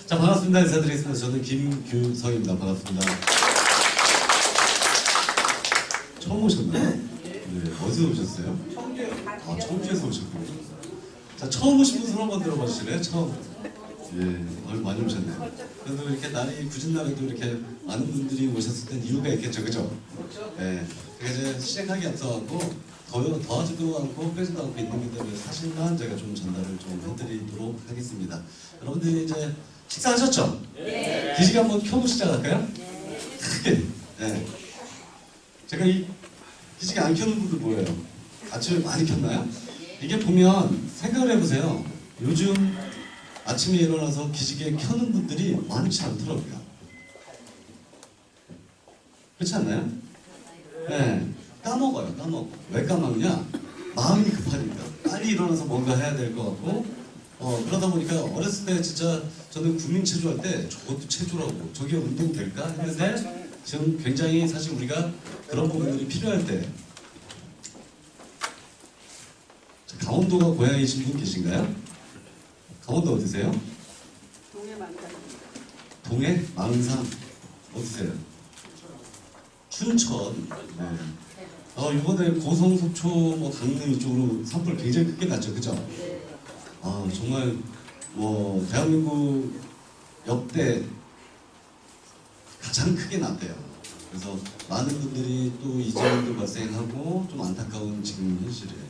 자, 반갑습니다. 인사드리겠습니다. 저는 김규성입니다. 반갑습니다. 처음 오셨나요? 네, 어디서 오셨어요? 아, 청주에서 오셨군요. 자, 처음 오신 분 손 한번 들어봐 주실래요? 처음. 예, 많이 오셨네요. 그래도 이렇게 날이 굳은 날에도 이렇게 많은 분들이 오셨을 땐 이유가 있겠죠, 그죠? 예. 그래서 이제 시작하기 앞서갖고 더하지도 않고 빼지도 않고 있는 게 때문에 사실만 제가 좀 전달을 좀 해드리도록 하겠습니다. 여러분들이 이제 식사하셨죠? 네. 기지개 한번 켜고 시작할까요? 네. 크게. 네. 제가 이 기지개 안 켜는 분들 뭐예요? 아침에 많이 켰나요? 이게 보면 생각을 해보세요. 요즘 아침에 일어나서 기지개 켜는 분들이 많지 않더라고요. 그렇지 않나요? 네. 까먹어요. 까먹어. 왜 까먹냐? 마음이 급하니까. 빨리 일어나서 뭔가 해야 될 것 같고 그러다 보니까 어렸을 때 진짜 저는 국민체조할 때 저것도 체조라고 저게 운동 될까? 했는데 지금 굉장히 사실 우리가 그런 부분들이 필요할 때 강원도가 고향이신 분 계신가요? 강원도 어디세요? 동해 망산. 동해? 망산. 어디세요? 춘천. 네. 이번에 고성, 속초, 강릉 이쪽으로 산불 굉장히 크게 났죠, 그죠? 정말 대한민국 역대 가장 크게 났대요. 그래서 많은 분들이 또 이재민도 발생하고 좀 안타까운 지금 현실이에요.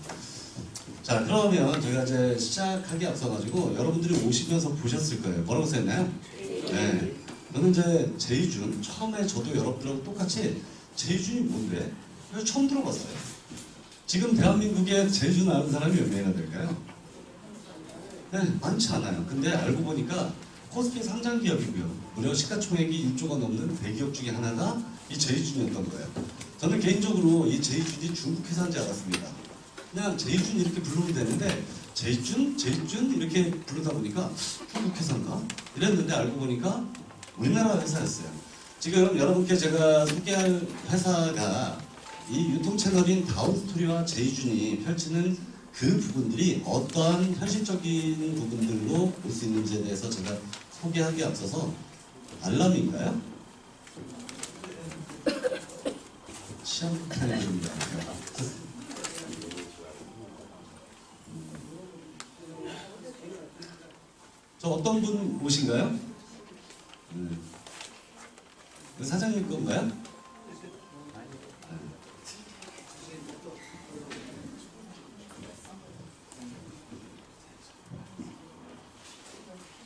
자, 그러면 제가 이제 시작하기 앞서가지고 여러분들이 오시면서 보셨을 거예요. 뭐라고 써있나요? 네. 저는 이제 제이준, 처음에 저도 여러분들하고 똑같이 제이준이 뭔데? 그래서 처음 들어봤어요. 지금 대한민국에 제이준 아는 사람이 몇 명이나 될까요? 네, 많지 않아요. 근데 알고 보니까 코스피 상장 기업이고요. 무려 시가총액이 1조가 넘는 대기업 중에 하나가 이 제이준이었던 거예요. 저는 개인적으로 이 제이준이 중국 회사인지 알았습니다. 그냥 제이준 이렇게 부르면 되는데 제이준 이렇게 부르다 보니까 중국 회사인가? 이랬는데 알고 보니까 우리나라 회사였어요. 지금 여러분께 제가 소개할 회사가 이 유통 채널인 다운스토리와 제이준이 펼치는 그 부분들이 어떠한 현실적인 부분들로 볼 수 있는지에 대해서 제가 소개하기에 앞서서 알람인가요? 시험 타임입니다. 저 어떤 분 오신가요? 사장님 건가요?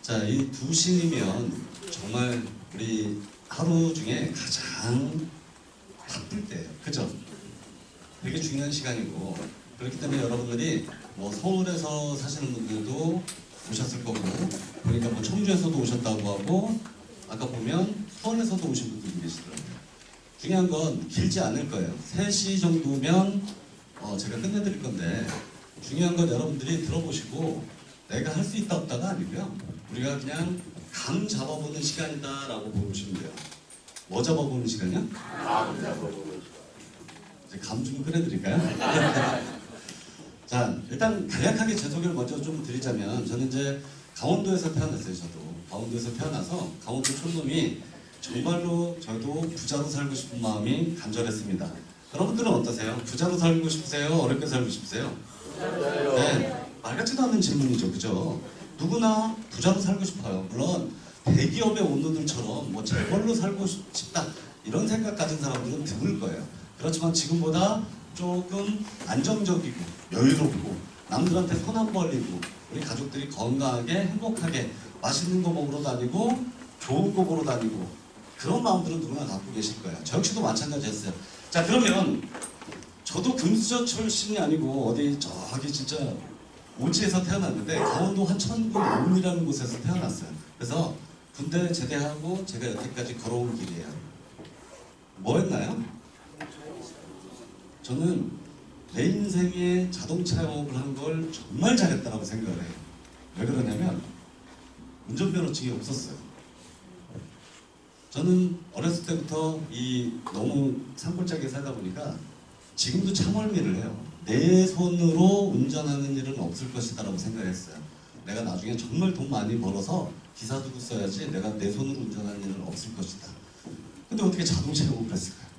자, 이 두 신이면 정말 우리 하루 중에 가장 바쁠 때예요. 그죠? 되게 중요한 시간이고 그렇기 때문에 여러분들이 서울에서 사시는 분들도 오셨을 거고 그러니까 청주에서도 오셨다고 하고 아까 보면 수원에서도 오신 분들이 계시더라고요. 중요한 건 길지 않을 거예요. 3시 정도면 제가 끝내드릴 건데 중요한 건 여러분들이 들어보시고 내가 할 수 있다 없다가 아니고요. 우리가 그냥 감 잡아보는 시간이다 라고 보시면 돼요. 뭐 잡아보는 시간이야? 감 잡아보는 시간. 감 좀 꺼내드릴까요? 자, 일단 간략하게 제 소개를 먼저 좀 드리자면 저는 이제 강원도에서 태어났어요. 저도 강원도에서 태어나서 강원도 촌놈이 정말로 저도 부자로 살고 싶은 마음이 간절했습니다. 여러분들은 어떠세요? 부자로 살고 싶으세요? 어렵게 살고 싶으세요? 네, 말 같지도 않은 질문이죠, 그죠? 누구나 부자로 살고 싶어요. 물론 대기업의 오너들처럼 재벌로 살고 싶다 이런 생각 가진 사람들은 드물 거예요. 그렇지만 지금보다 조금 안정적이고 여유롭고 남들한테 손 안 벌리고 우리 가족들이 건강하게 행복하게 맛있는 거 먹으러 다니고 좋은 거 보러 다니고 그런 마음들은 누구나 갖고 계실 거예요. 저 역시도 마찬가지였어요. 자, 그러면 저도 금수저 출신이 아니고 어디 저기 진짜 오지에서 태어났는데 강원도 한천군 옥리라는 곳에서 태어났어요. 그래서 군대 제대하고 제가 여태까지 걸어온 길이에요. 뭐 했나요? 저는 내 인생에 자동차 영업을 한 걸 정말 잘했다고 생각을 해요. 왜 그러냐면 운전면허증이 없었어요. 저는 어렸을 때부터 너무 산골짜기에 살다 보니까 지금도 차멀미를 해요. 내 손으로 운전하는 일은 없을 것이다 라고 생각했어요. 내가 나중에 정말 돈 많이 벌어서 기사 두고 써야지 내가 내 손으로 운전하는 일은 없을 것이다. 근데 어떻게 자동차 영업을 했을까요?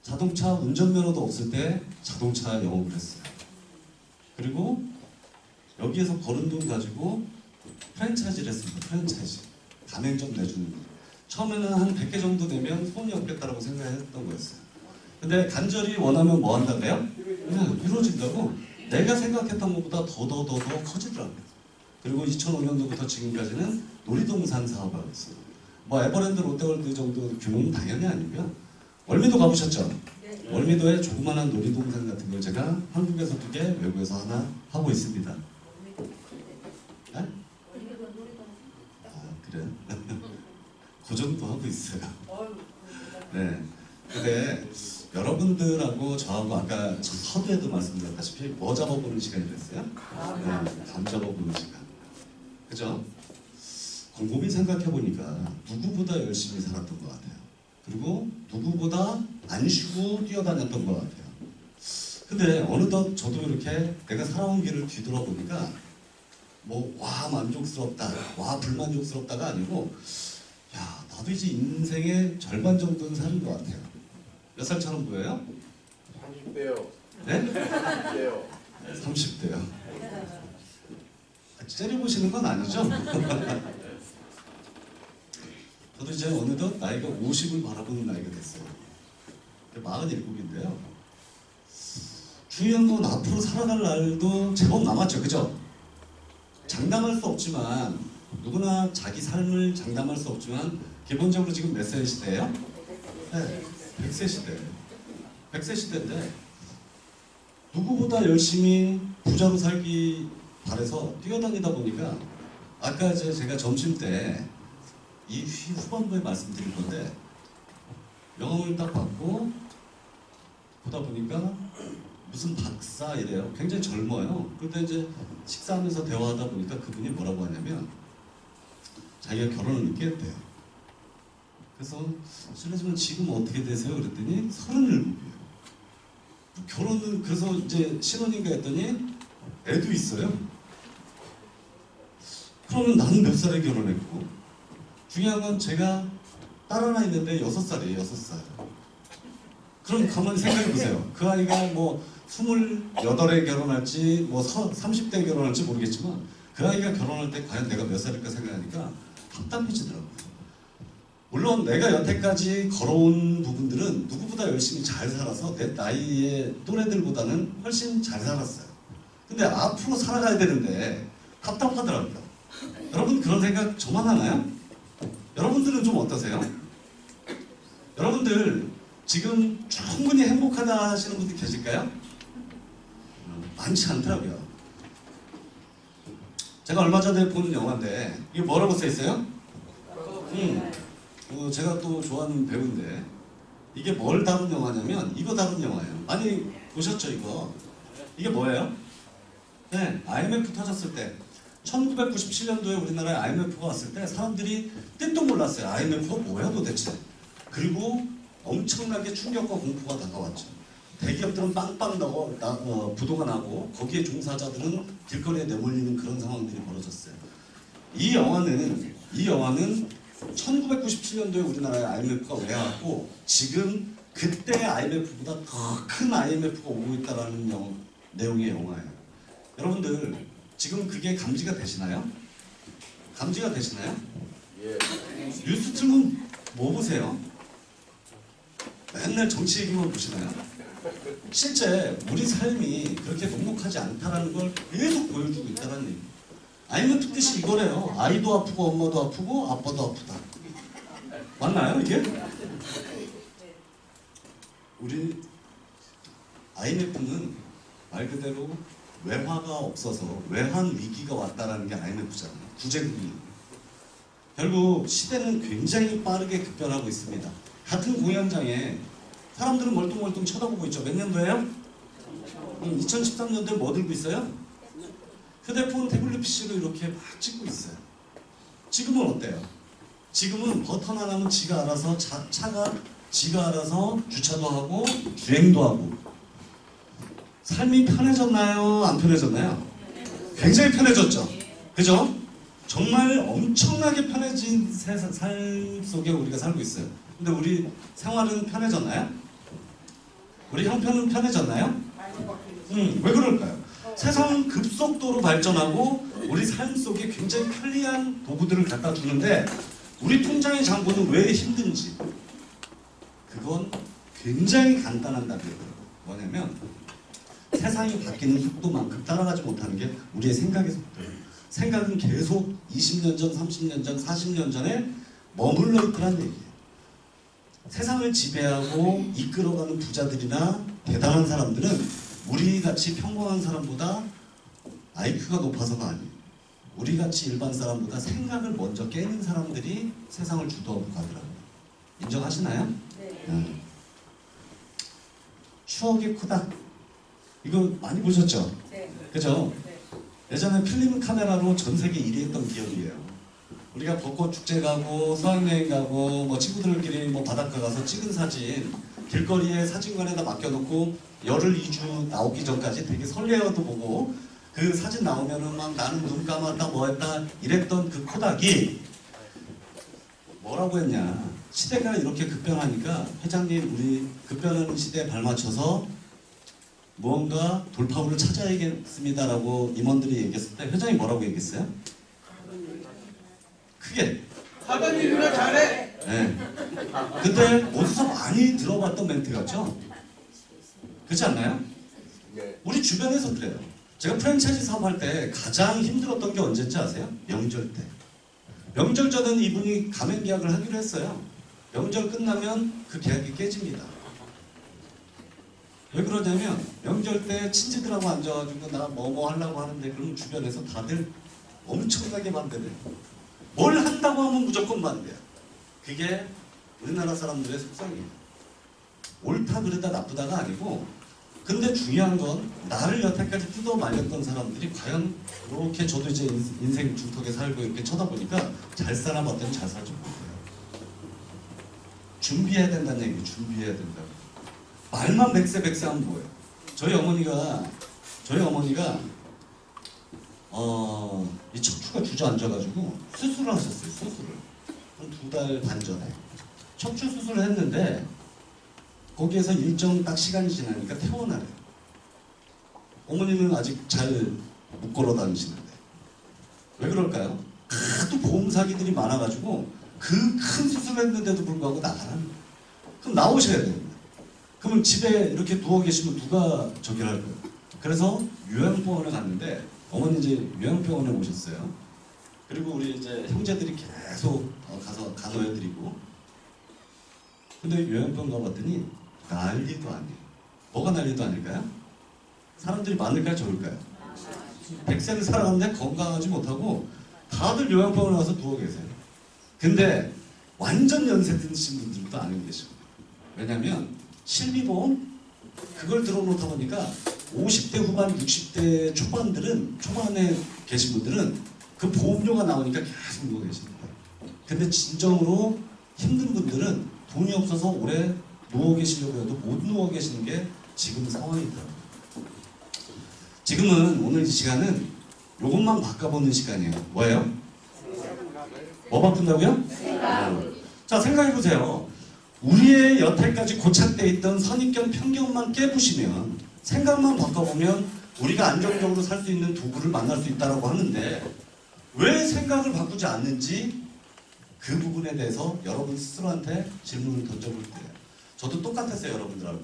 자동차 운전면허도 없을 때 자동차 영업을 했어요. 그리고 여기에서 버는 돈 가지고 프랜차이즈를 했습니다. 프랜차이즈. 가맹점 내주는 거. 처음에는 한 100개 정도 내면 손이 없겠다라고 생각했던 거였어요. 근데 간절히 원하면 뭐 한다고요? 그냥 이루어진다고. 내가 생각했던 것보다 더 커지더라고요. 그리고 2005년도부터 지금까지는 놀이동산 사업을 하고 있어요. 뭐 에버랜드 롯데월드 정도 규모는 당연히 아니고요. 월미도 가보셨죠? 월미도에 조그마한 놀이동산 같은 걸 제가 한국에서 2개, 외국에서 하나 하고 있습니다. 네? 아, 그래요? 그 정도 하고 있어요. 네. 근데 여러분들하고 저하고 아까 서두에도 말씀드렸다시피 뭐 잡아보는 시간이 됐어요? 네, 감 잡아보는 시간. 그죠? 곰곰이 생각해보니까 누구보다 열심히 살았던 것 같아요. 그리고 누구보다 안 쉬고 뛰어다녔던 것 같아요. 근데 어느덧 저도 이렇게 내가 살아온 길을 뒤돌아보니까 뭐 와 만족스럽다, 와 불만족스럽다가 아니고 야 나도 이제 인생의 절반 정도는 사는 것 같아요. 몇 살처럼 보여요? 30대요. 네? 30대요. 30대요. 째려보시는 건 아니죠? 저도 이제 어느덧 나이가 50을 바라보는 나이가 됐어요. 47인데요. 중요한 건 앞으로 살아갈 날도 제법 남았죠. 그죠? 장담할 수 없지만 누구나 자기 삶을 장담할 수 없지만 기본적으로 지금 몇 세 시대예요? 네, 100세 시대. 100세 시대인데 누구보다 열심히 부자로 살기 바래서 뛰어다니다 보니까 아까 이제 제가 점심 때 이 후반부에 말씀드릴 건데 영어를 딱 받고 보다 보니까 무슨 박사 이래요. 굉장히 젊어요. 그런데 이제 식사하면서 대화하다 보니까 그분이 뭐라고 하냐면 자기가 결혼을 늦게 했대요. 그래서 실례지만 지금 어떻게 되세요? 그랬더니 37이에요. 결혼은 그래서 이제 신혼인가 했더니 애도 있어요. 그러면 나는 몇 살에 결혼했고 중요한 건 제가 딸 하나 있는데 6살이에요. 6살. 그럼 가만히 생각해 보세요. 그 아이가 뭐 28에 결혼할지 뭐 30대에 결혼할지 모르겠지만 그 아이가 결혼할 때 과연 내가 몇 살일까 생각하니까 답답해지더라고요. 물론 내가 여태까지 걸어온 부분들은 누구보다 열심히 잘 살아서 내 나이의 또래들보다는 훨씬 잘 살았어요. 근데 앞으로 살아가야 되는데 답답하더라고요. 여러분 그런 생각 저만 하나요? 여러분들은 좀 어떠세요? 여러분들 지금 충분히 행복하다 하시는 분들 계실까요? 많지 않더라고요. 제가 얼마 전에 본 영화인데 이게 뭐라고 써있어요? 제가 또 좋아하는 배우인데 이게 뭘 다룬 영화냐면 이거 다룬 영화예요. 많이 보셨죠 이거? 이게 뭐예요? 네, IMF 터졌을 때 1997년도에 우리나라에 IMF가 왔을 때 사람들이 뜻도 몰랐어요. IMF가 뭐야 도대체? 그리고 엄청나게 충격과 공포가 다가왔죠. 대기업들은 빵빵 부도가 나고 거기에 종사자들은 길거리에 내몰리는 그런 상황들이 벌어졌어요. 이 영화는 1997년도에 우리나라에 IMF가 왜 왔고 지금 그때 IMF보다 더 큰 IMF가 오고 있다는 내용의 영화예요. 여러분들 지금 그게 감지가 되시나요? 감지가 되시나요? 예. 뉴스 틀면 뭐 보세요? 맨날 정치 얘기만 보시나요? 실제 우리 삶이 그렇게 녹록하지 않다는 걸 계속 보여주고 있다는 얘기. IMF 뜻이 이거래요. 아이도 아프고 엄마도 아프고 아빠도 아프다. 맞나요 이게? 우리 IMF는 말 그대로 외화가 없어서 외환 위기가 왔다라는 게 IMF잖아요. 구제국이. 결국 시대는 굉장히 빠르게 급변하고 있습니다. 같은 공연장에 사람들은 멀뚱멀뚱 쳐다보고 있죠. 몇 년도예요? 2013년도에 뭐 들고 있어요? 휴대폰 태블릿 PC로 이렇게 막 찍고 있어요. 지금은 어때요? 지금은 버튼 하나면 지가 알아서 차가 지가 알아서 주차도 하고 주행도 하고. 삶이 편해졌나요? 안 편해졌나요? 굉장히 편해졌죠. 그죠? 정말 엄청나게 편해진 삶 속에 우리가 살고 있어요. 근데 우리 생활은 편해졌나요? 우리 형편은 편해졌나요? 왜 그럴까요? 세상은 급속도로 발전하고 우리 삶 속에 굉장히 편리한 도구들을 갖다 주는데 우리 통장의 잔고는 왜 힘든지 그건 굉장히 간단한 답이에요. 뭐냐면 세상이 바뀌는 속도만큼 따라가지 못하는 게 우리의 생각의 속도예요. 생각은 계속 20년 전, 30년 전, 40년 전에 머물러 있더란 얘기예요. 세상을 지배하고 이끌어가는 부자들이나 대단한 사람들은 우리같이 평범한 사람보다 IQ가 높아서가 아니에요. 우리같이 일반 사람보다 생각을 먼저 깨는 사람들이 세상을 주도하고 가더라고요. 인정하시나요? 네. 추억의 코닥 이거 많이 보셨죠? 네. 그죠? 네. 예전에 필름 카메라로 전 세계 1위 했던 기억이에요. 우리가 벚꽃 축제 가고 수학여행 가고 뭐 친구들끼리 뭐 바닷가 가서 찍은 사진 길거리에 사진관에다 맡겨놓고 열흘 2주 나오기 전까지 되게 설레어도 보고 그 사진 나오면은 막 나는 눈 감았다 뭐 했다 이랬던 그 코닥이 뭐라고 했냐. 시대가 이렇게 급변하니까 회장님 우리 급변하는 시대에 발맞춰서 무언가 돌파구를 찾아야겠습니다라고 임원들이 얘기했을 때 회장이 뭐라고 얘기했어요? 크게. 사장님 누나 잘해. 네. 근데 어디서 많이 들어봤던 멘트 같죠? 그렇지 않나요? 네. 우리 주변에서 그래요. 제가 프랜차이즈 사업할 때 가장 힘들었던 게 언제인지 아세요? 명절 때. 명절 전에는 이분이 가맹 계약을 하기로 했어요. 명절 끝나면 그 계약이 깨집니다. 왜 그러냐면 명절 때 친지들하고 앉아가지고 나 뭐 하려고 하는데 그럼 주변에서 다들 엄청나게 반대돼요. 뭘 한다고 하면 무조건 반대야. 그게 우리나라 사람들의 속성이에요. 옳다 그르다 나쁘다가 아니고 근데 중요한 건 나를 여태까지 뜯어 말렸던 사람들이 과연 이렇게 저도 이제 인생 중턱에 살고 이렇게 쳐다보니까 잘 살아봤더니 잘 살지 못해요. 준비해야 된다는 얘기예요. 준비해야 된다고. 말만 백세 하면 뭐예요? 저희 어머니가 이 척추가 주저앉아가지고 수술을 하셨어요. 수술을 한 2달 반 전에 척추 수술을 했는데 거기에서 일정 딱 시간이 지나니까 퇴원하래요. 어머니는 아직 잘 못 걸어 다니시는데 왜 그럴까요? 하도 보험 사기들이 많아가지고 그 큰 수술을 했는데도 불구하고 나가라는 거예요. 그럼 나오셔야 됩니다. 그러면 집에 이렇게 누워 계시면 누가 저기 할 거예요? 그래서 요양병원에 갔는데 어머니 이제 요양병원에 오셨어요. 그리고 우리 이제 형제들이 계속 가서 간호해드리고 근데 요양병원 가봤더니 난리도 아니에요. 뭐가 난리도 아닐까요? 사람들이 많을까요? 적을까요? 100세를 살아가는데 건강하지 못하고 다들 요양병원에 와서 누워 계세요. 근데 완전 연세 드신 분들도 안 계시고 왜냐면 실비보험 그걸 들어놓다 보니까 50대 후반 60대 초반에 계신 분들은 그 보험료가 나오니까 계속 누워 계십니다. 근데 진정으로 힘든 분들은 돈이 없어서 오래 누워 계시려고 해도 못 누워 계시는 게 지금 상황이더라고요. 지금은 오늘 이 시간은 이것만 바꿔보는 시간이에요. 뭐예요? 뭐 바꾼다고요? 자 생각해보세요. 우리의 여태까지 고착되어 있던 선입견 편견만 깨부시면 생각만 바꿔보면 우리가 안정적으로 살 수 있는 도구를 만날 수 있다고 하는데 왜 생각을 바꾸지 않는지 그 부분에 대해서 여러분 스스로한테 질문을 던져볼 때요. 저도 똑같았어요. 여러분들하고.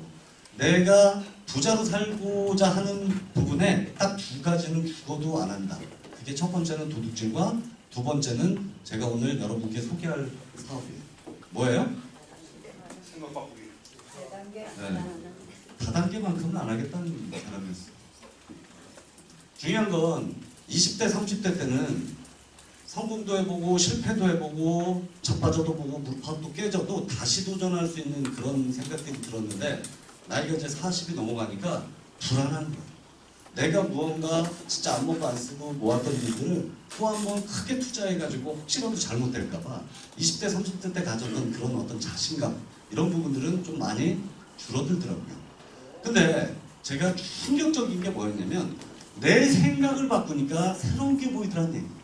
내가 부자로 살고자 하는 부분에 딱 2가지는 죽어도 안 한다. 그게 첫 번째는 도둑질과 두 번째는 제가 오늘 여러분께 소개할 사업이에요. 뭐예요? 생각 바꾸기. 네. 다단계만큼은 안 하겠다는 사람이었어요. 중요한 건 20대, 30대 때는 성공도 해보고 실패도 해보고 자빠져도 보고 무릎도 깨져도 다시 도전할 수 있는 그런 생각들이 들었는데 나이가 이제 40이 넘어가니까 불안한 거예요. 내가 무언가 진짜 안 먹고 안 쓰고 모았던 일들을 또 한 번 크게 투자해가지고 혹시라도 잘못될까봐 20대, 30대 때 가졌던 그런 어떤 자신감 이런 부분들은 좀 많이 줄어들더라고요. 근데 제가 충격적인 게 뭐였냐면 내 생각을 바꾸니까 새로운 게 보이더란 얘기예요.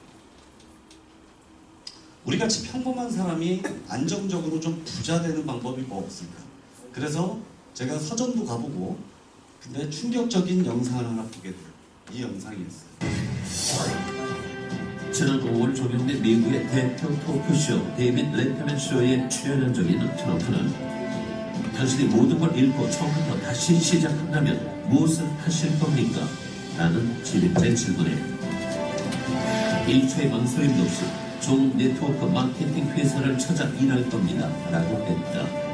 우리같이 평범한 사람이 안정적으로 좀 부자 되는 방법이 뭐 없을까? 그래서 제가 서점도 가보고 근데 충격적인 영상을 하나 보게 돼요. 이 영상이었어요. 지난 5월 종영된 미국의 대표 토크쇼 데이빗 레터맨 쇼에 출연한 적이 있는 트럼프는 당신이 모든 걸 잃고 처음부터 다시 시작한다면 무엇을 하실 겁니까? 라는 진입된 질문에 1초의 망설임도 없이 좋은 네트워크 마케팅 회사를 찾아 일할 겁니다. 라고 했다.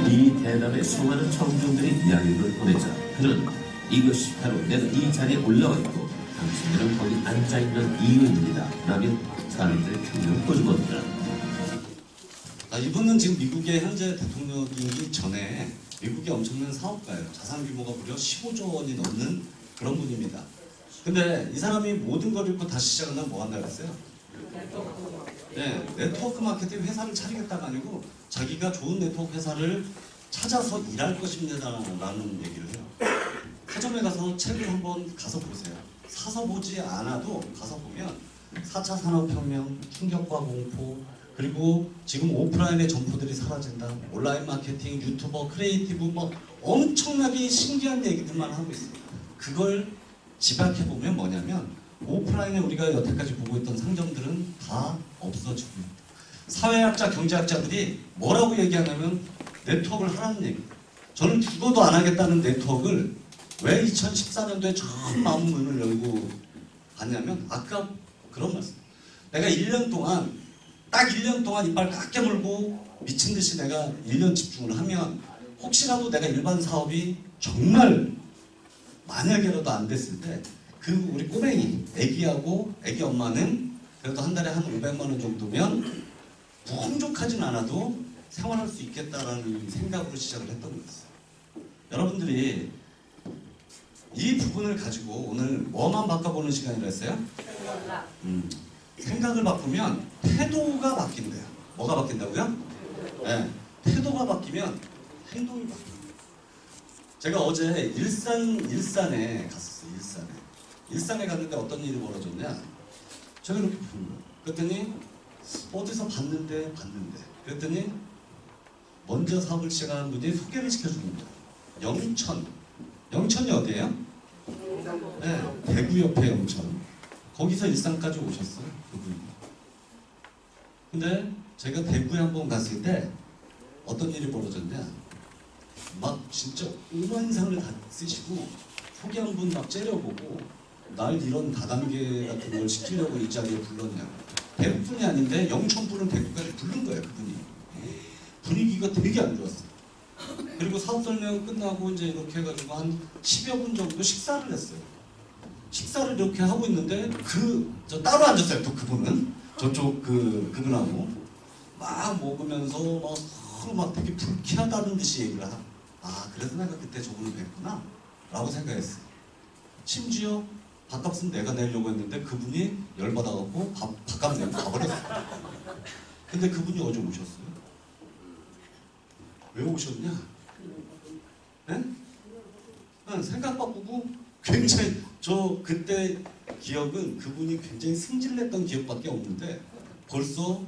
이 대답에 수많은 청중들이 야유를 보내자 그는 이것이 바로 내가 이 자리에 올라와 있고 당신들은 거기 앉아있는 이유입니다. 라며 사람들의 표정을 꼬집었다. 이분은 지금 미국의 현재 대통령이기 전에 미국의 엄청난 사업가예요. 자산 규모가 무려 15조 원이 넘는 그런 분입니다. 근데 이 사람이 모든 걸 잃고 다시 시작한다면 뭐 한다고 했어요? 네, 네트워크 마케팅 회사를 차리겠다가 아니고 자기가 좋은 네트워크 회사를 찾아서 일할 것입니다라는 얘기를 해요. 서점에 가서 책을 한번 가서 보세요. 사서 보지 않아도 가서 보면 4차 산업혁명, 충격과 공포, 그리고 지금 오프라인의 점포들이 사라진다. 온라인 마케팅, 유튜버, 크리에이티브 뭐 엄청나게 신기한 얘기들만 하고 있어요. 그걸 집약해보면 뭐냐면 오프라인에 우리가 여태까지 보고 있던 상점들은 다 없어지고 사회학자, 경제학자들이 뭐라고 얘기하냐면 네트워크를 하라는 얘기. 저는 죽어도 안 하겠다는 네트워크를 왜 2014년도에 처음 마음 문을 열고 갔냐면 아까 그런 말씀. 내가 1년 동안 딱 1년 동안 이빨 깎게 물고 미친 듯이 내가 1년 집중을 하면 혹시라도 내가 일반 사업이 정말 만약에라도 안 됐을 때 그 우리 꼬맹이 애기하고 애기 엄마는 그래도 한 달에 한 500만 원 정도면 풍족하진 않아도 생활할 수 있겠다라는 생각으로 시작을 했던 거였어요. 여러분들이 이 부분을 가지고 오늘 뭐만 바꿔보는 시간이라 했어요? 생각을 바꾸면 태도가 바뀐대요. 뭐가 바뀐다고요? 네, 태도가 바뀌면 행동이 바뀌어요. 제가 어제 일산에 갔었어요. 일산에 갔는데 어떤 일이 벌어졌냐? 제가 이렇게 부른 거예요. 그랬더니 어디서 봤는데 그랬더니 먼저 사업을 시작한 분이 소개를 시켜주는 거예요. 영천이 어디예요? 네, 대구 옆에 영천. 거기서 일산까지 오셨어요. 그분이. 근데 제가 대구에 한번 갔을 때 어떤 일이 벌어졌냐? 막 진짜 오만상을 다 쓰시고 소개한 분 막 째려보고 날 이런 다단계 같은 걸 시키려고 이 자리에 불렀냐고. 대구분이 아닌데 영천분을 대구까지 부른 거예요. 그분이. 분위기가 되게 안 좋았어요. 그리고 사업 설명 끝나고 이제 이렇게 해가지고 한 10여 분 정도 식사를 했어요. 식사를 이렇게 하고 있는데 저 따로 앉았어요. 또 그분은 저쪽 그분하고 막 먹으면서 막 서로 막 되게 불쾌하다는 듯이 얘기를 하고 그래서 내가 그때 저분을 뵀구나 라고 생각했어요. 심지어 밥값은 내가 내려고 했는데 그분이 열받아갖고 밥값 내고 가버렸어요. 근데 그분이 어제 오셨어요. 왜 오셨냐? 네? 생각 바꾸고 굉장히 그때 기억은 그분이 굉장히 승질냈던 기억밖에 없는데 벌써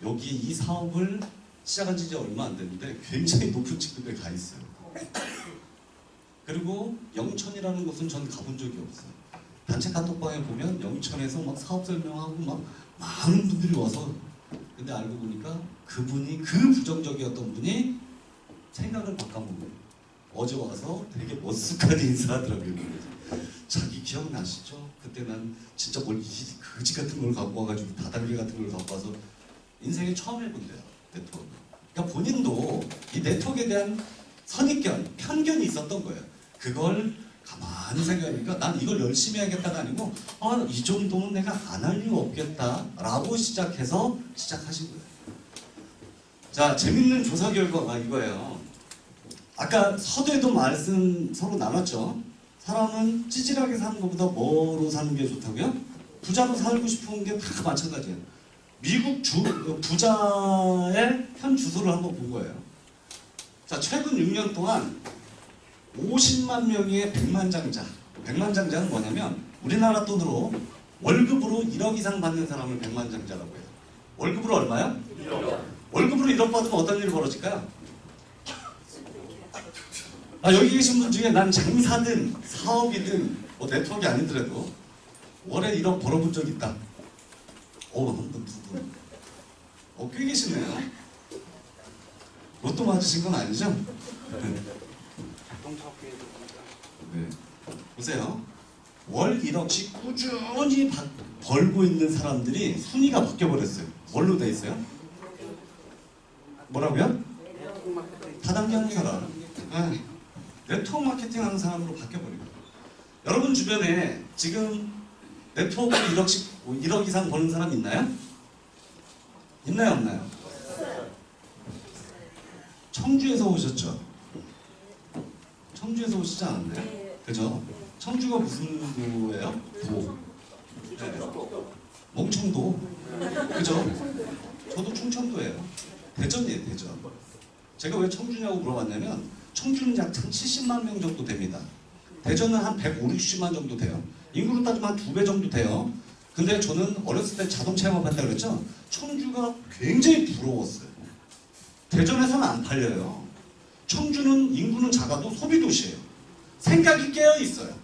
여기 이 사업을 시작한 지 이제 얼마 안 됐는데 굉장히 높은 직급에 가 있어요. 그리고 영천이라는 곳은 전 가본 적이 없어요. 단체 카톡방에 보면 영천에서 막 사업 설명하고 막 많은 분들이 와서 근데 알고 보니까 그분이 그 부정적이었던 분이 생각을 바꿔본 거예요. 어제 와서 되게 머쓱하게 인사하더라고요. 자기 기억나시죠? 그때 난 진짜 거지 같은 걸 갖고 와가지고 다단계 같은 걸 갖고 와서 인생에 처음 해본대요. 네트워크. 그러니까 본인도 이 네트워크에 대한 선입견, 편견이 있었던 거예요. 그걸 가만히 생각하니까 난 이걸 열심히 해야겠다가 아니고 이 정도는 내가 안 할 이유 없겠다라고 시작해서 시작하신 거예요. 자, 재밌는 조사 결과가 이거예요. 아까 서두에도 말씀 서로 나눴죠. 사람은 찌질하게 사는 것보다 뭐로 사는 게 좋다고요? 부자로 살고 싶은 게 다 마찬가지예요. 미국 부자의 현 주소를 한번 본 거예요. 자, 최근 6년 동안 50만 명의 백만장자. 백만장자는 뭐냐면 우리나라 돈으로 월급으로 1억 이상 받는 사람을 백만장자라고 해요. 월급으로 얼마요? 1억. 월급으로 1억 받으면 어떤 일이 벌어질까요? 여기 계신 분 중에 난 장사든 사업이든 뭐 네트워크가 아니더라도 월에 1억 벌어본 적 있다. 한 분, 두 분. 꽤 계시네요. 로또 맞으신 건 아니죠? 네. 보세요. 월 1억씩 꾸준히 벌고 있는 사람들이 순위가 바뀌어버렸어요. 뭘로 돼 있어요? 뭐라고요? 다단계 하는 사람. 네. 네트워크 마케팅 하는 사람으로 바뀌어버려요. 여러분 주변에 지금 네트워크로 1억 이상 버는 사람 있나요? 있나요? 없나요? 청주에서 오셨죠? 청주에서 오시지 않았나요? 그죠? 청주가 무슨 도예요? 도. 네. 몽청도. 그죠? 저도 충청도예요. 대전이에요, 대전. 제가 왜 청주냐고 물어봤냐면 청주는 약 70만 명 정도 됩니다. 대전은 한 150, 60만 정도 돼요. 인구로 따지면 한 2배 정도 돼요. 근데 저는 어렸을 때 자동차 영업한다고 그랬죠? 청주가 굉장히 부러웠어요. 대전에서는 안 팔려요. 청주는 인구는 작아도 소비도시예요. 생각이 깨어있어요.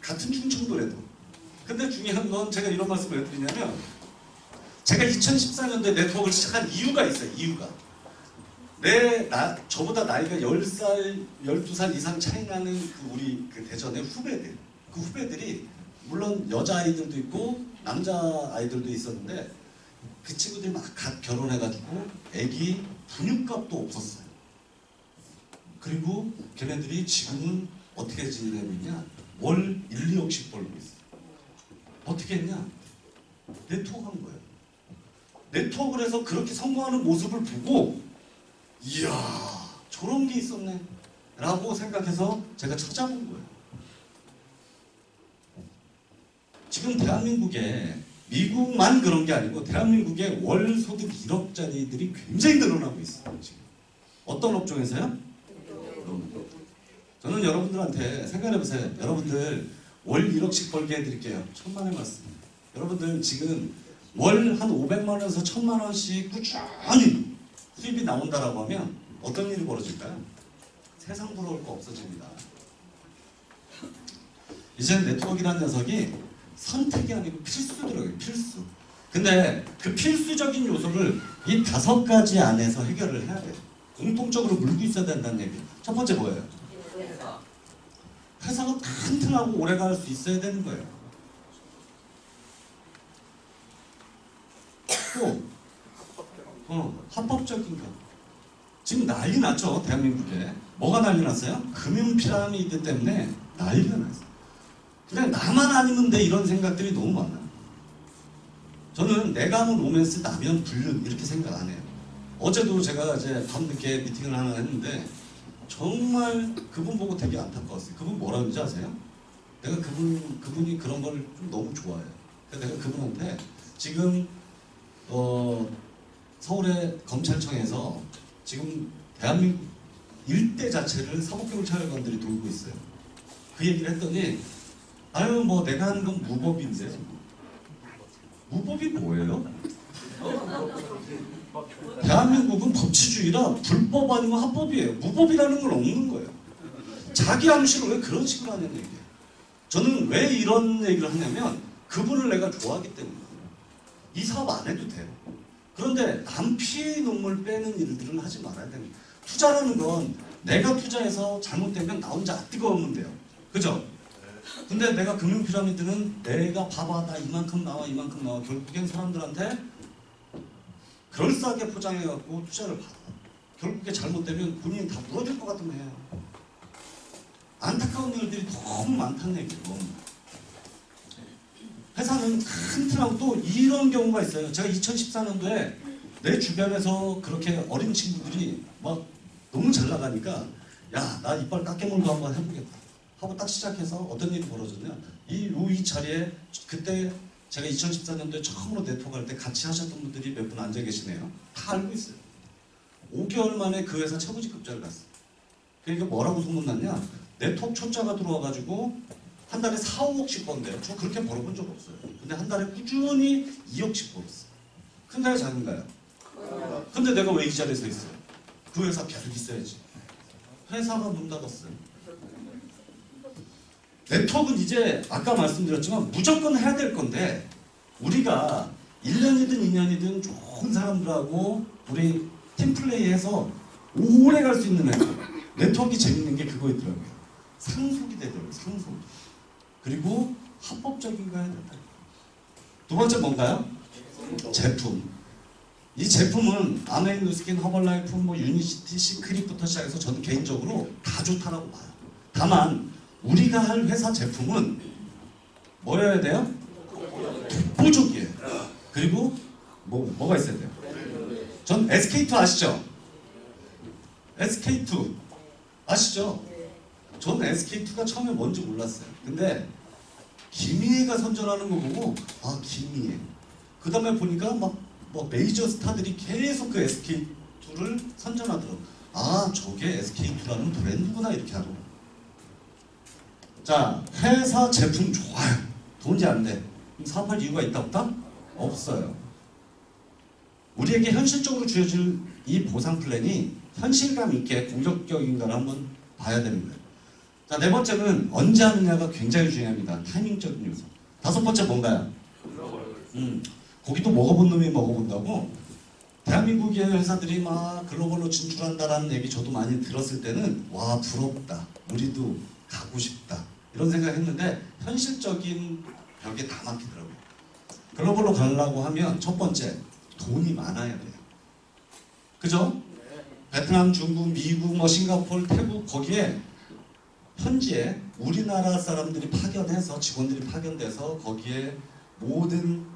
같은 충청도래도. 근데 중요한 건 제가 이런 말씀을 왜 드리냐면 제가 2014년도에 네트워크를 시작한 이유가 있어요. 이유가. 저보다 나이가 10살, 12살 이상 차이 나는 우리 대전의 후배들. 그 후배들이 물론 여자아이들도 있고 남자아이들도 있었는데 그 친구들이 막 갓 결혼해가지고 애기 분유값도 없었어요. 그리고 걔네들이 지금은 어떻게 지내고 있냐? 월 1, 2억씩 벌고 있어요. 어떻게 했냐? 네트워크 한 거예요. 네트워크를 해서 그렇게 성공하는 모습을 보고 이야 저런 게 있었네 라고 생각해서 제가 찾아본 거예요. 지금 대한민국에 미국만 그런 게 아니고 대한민국에 월 소득 1억짜리들이 굉장히 늘어나고 있어요. 지금. 어떤 업종에서요? 저는 여러분들한테 생각해보세요. 여러분들 월 1억씩 벌게 해드릴게요. 천만의 말씀. 여러분들 지금 월 한 500만 원에서 1000만 원씩 꾸준히 수입이 나온다라고 하면 어떤 일이 벌어질까요? 세상 부러울 거 없어집니다. 이제 네트워크라는 녀석이 선택이 아니고 필수더라고요. 필수. 근데 그 필수적인 요소를 이 5가지 안에서 해결을 해야 돼요. 공통적으로 물고 있어야 된다는 얘기예요. 첫 번째 뭐예요? 회사가 튼튼하고 오래갈 수 있어야 되는 거예요. 또 합법적인 거. 지금 난리 났죠. 대한민국에. 뭐가 난리 났어요? 금융 피라미드 때문에 난리가 났어요. 그냥 나만 아니면 돼 이런 생각들이 너무 많아요. 저는 내가 하면 로맨스 나면 불륜 이렇게 생각 안 해요. 어제도 제가 이제 밤늦게 미팅을 하나 했는데 정말 그분 보고 되게 안타까웠어요. 그분 뭐라고 하는지 아세요? 내가 그분이 그런 걸 좀 너무 좋아해요. 그래서 내가 그분한테 지금 서울의 검찰청에서 지금 대한민국 일대 자체를 사법경찰관들이 돌고 있어요. 그 얘기를 했더니 아유 뭐 내가 하는 건 무법인데 무법이 뭐예요? 대한민국은 법치주의라 불법 아니면 합법이에요. 무법이라는 건 없는 거예요. 자기 암시를 왜 그런 식으로 하냐는 얘기예요. 저는 왜 이런 얘기를 하냐면 그분을 내가 좋아하기 때문이에요. 이 사업 안 해도 돼요. 그런데 남 피 눈물 빼는 일들은 하지 말아야 됩니다. 투자라는 건 내가 투자해서 잘못되면 나 혼자 뜨거우면 돼요. 그죠? 근데 내가 금융피라미드는 내가 봐봐 나 이만큼 나와 결국엔 사람들한테 그럴싸하게 포장해갖고 투자를 받아. 결국에 잘못되면 본인이 다 물어줄 것 같으면 해요. 안타까운 일들이 너무 많다는 얘기고 회사는 튼튼하고 또 이런 경우가 있어요. 제가 2014년도에 내 주변에서 그렇게 어린 친구들이 막 너무 잘 나가니까 야 나 이빨 깎여물고 한번 해보겠다 하고 딱 시작해서 어떤 일이 벌어졌냐 이 자리에 그때 제가 2014년도에 처음으로 네트워크 할 때 같이 하셨던 분들이 몇 분 앉아 계시네요. 다 알고 있어요. 5개월 만에 그 회사 최고직급자를 갔어요. 그러니까 뭐라고 소문났냐 네트워크 초짜가 들어와가지고 한 달에 4, 5억씩 번대요. 저 그렇게 벌어본 적 없어요. 근데 한 달에 꾸준히 2억씩 벌었어요. 큰가요, 작은가요? 근데 내가 왜 이 자리에 서 있어요? 그 회사 계속 있어야지. 회사가 문 닫았어요. 네트워크는 이제 아까 말씀드렸지만 무조건 해야 될 건데 우리가 1년이든 2년이든 좋은 사람들하고 우리 팀플레이해서 오래 갈 수 있는 네트워크 재밌는 게 그거있더라고요. 상속이 되더라고요. 상속. 그리고 합법적인 거 해야 된다. 두 번째 뭔가요? 제품. 이 제품은 아메인 누스킨, 허벌라이프, 뭐 유니시티, 시크릿부터 시작해서 저는 개인적으로 다 좋다라고 봐요. 다만 우리가 할 회사 제품은 뭐여야 돼요? 독보적이에요. 그리고 뭐가 있어야 돼요? 전 SK2 아시죠? SK2 아시죠? 전 SK2가 처음에 뭔지 몰랐어요. 근데 김희애가 선전하는 거 보고 아 김희애. 그 다음에 보니까 막 메이저 스타들이 계속 그 SK2를 선전하더라고요. 아 저게 SK2라는 브랜드구나 이렇게 하고. 자 회사 제품 좋아요. 돈이 안 돼. 그럼 사업할 이유가 있다 없다? 없어요. 우리에게 현실적으로 주어질 이 보상 플랜이 현실감 있게 공격적인가를 한번 봐야 되는 거예요. 자, 네 번째는 언제 하느냐가 굉장히 중요합니다. 타이밍적인 요소. 다섯 번째 뭔가요? 고기도 먹어본 놈이 먹어본다고. 대한민국의 회사들이 막 글로벌로 진출한다라는 얘기 저도 많이 들었을 때는 와 부럽다. 우리도 가고 싶다. 이런 생각했는데 현실적인 벽에 다 막히더라고요. 글로벌로 가려고 하면 첫 번째 돈이 많아야 돼요. 그죠? 베트남, 중국, 미국, 뭐 싱가포르, 태국 거기에 현지에 우리나라 사람들이 파견해서 직원들이 파견돼서 거기에 모든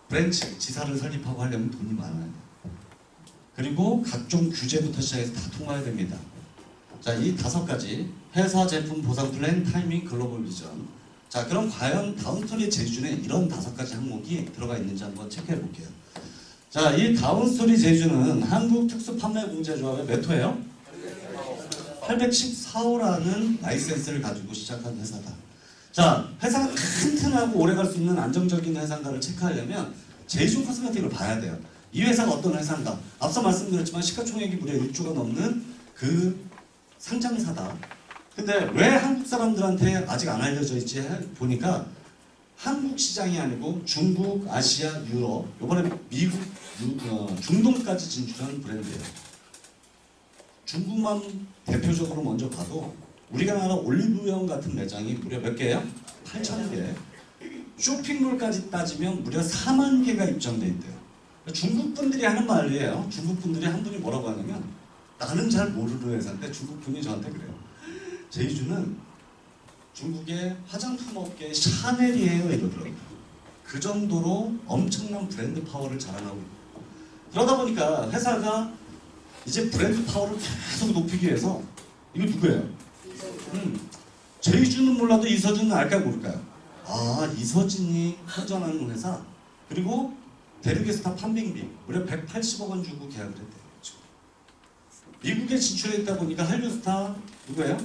브랜치, 지사를 설립하고 하려면 돈이 많아야 돼요. 그리고 각종 규제부터 시작해서 다 통과해야 됩니다. 자, 이 다섯 가지 회사 제품 보상 플랜, 타이밍, 글로벌 비전. 자, 그럼 과연 다운스토리 제주에 이런 다섯 가지 항목이 들어가 있는지 한번 체크해 볼게요. 자, 이 다운스토리 제주는 한국특수판매공제조합의 몇 호예요? 814호라는 라이센스를 가지고 시작한 회사다. 자, 회사가 튼튼하고 오래 갈 수 있는 안정적인 회사인가를 체크하려면 제주 코스메틱을 봐야 돼요. 이 회사가 어떤 회사인가? 앞서 말씀드렸지만 시가총액이 무려 1조가 넘는 그 상장사다. 근데 왜 한국 사람들한테 아직 안 알려져 있지 보니까 한국 시장이 아니고 중국, 아시아, 유럽, 이번에 미국, 중동까지 진출한 브랜드예요. 중국만 대표적으로 먼저 봐도 우리가 나라 올리브영 같은 매장이 무려 몇 개예요? 8,000개. 쇼핑몰까지 따지면 무려 4만 개가 입점돼 있대요. 중국 분들이 하는 말이에요. 중국 분들이 한 분이 뭐라고 하냐면 나는 잘 모르는 회사인데 중국 분이 저한테 그래요. 제이주는 중국의 화장품 업계의 샤넬이에요 이러더라고요. 그 정도로 엄청난 브랜드 파워를 자랑하고 있고 그러다 보니까 회사가 이제 브랜드 파워를 계속 높이기 위해서 이거 누구예요? 제이주는 몰라도 이서진은 알까요 모를까요? 아 이서진이 선전하는 회사 그리고 대륙에스타 판빙비 무려 180억 원 주고 계약을 했대요. 미국에 진출해 있다 보니까 한류스타 누구예요?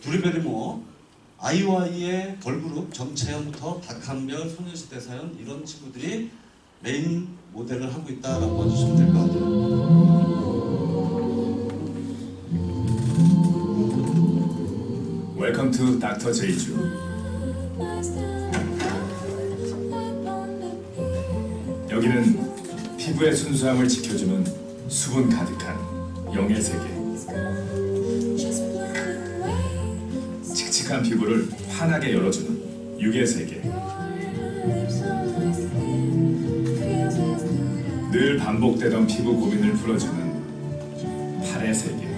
두리베리모 아이오아이의 걸그룹 정채연부터 박한별, 소녀시대 사연 이런 친구들이 메인 모델을 하고 있다라고 봐주시면 될 것 같아요. 웰컴 투 닥터 제이주. 여기는 피부의 순수함을 지켜주는 수분 가득한 영의 세계. 칙칙한 피부를 환하게 열어주는 육의 세계. 늘 반복되던 피부 고민을 풀어주는 팔의 세계.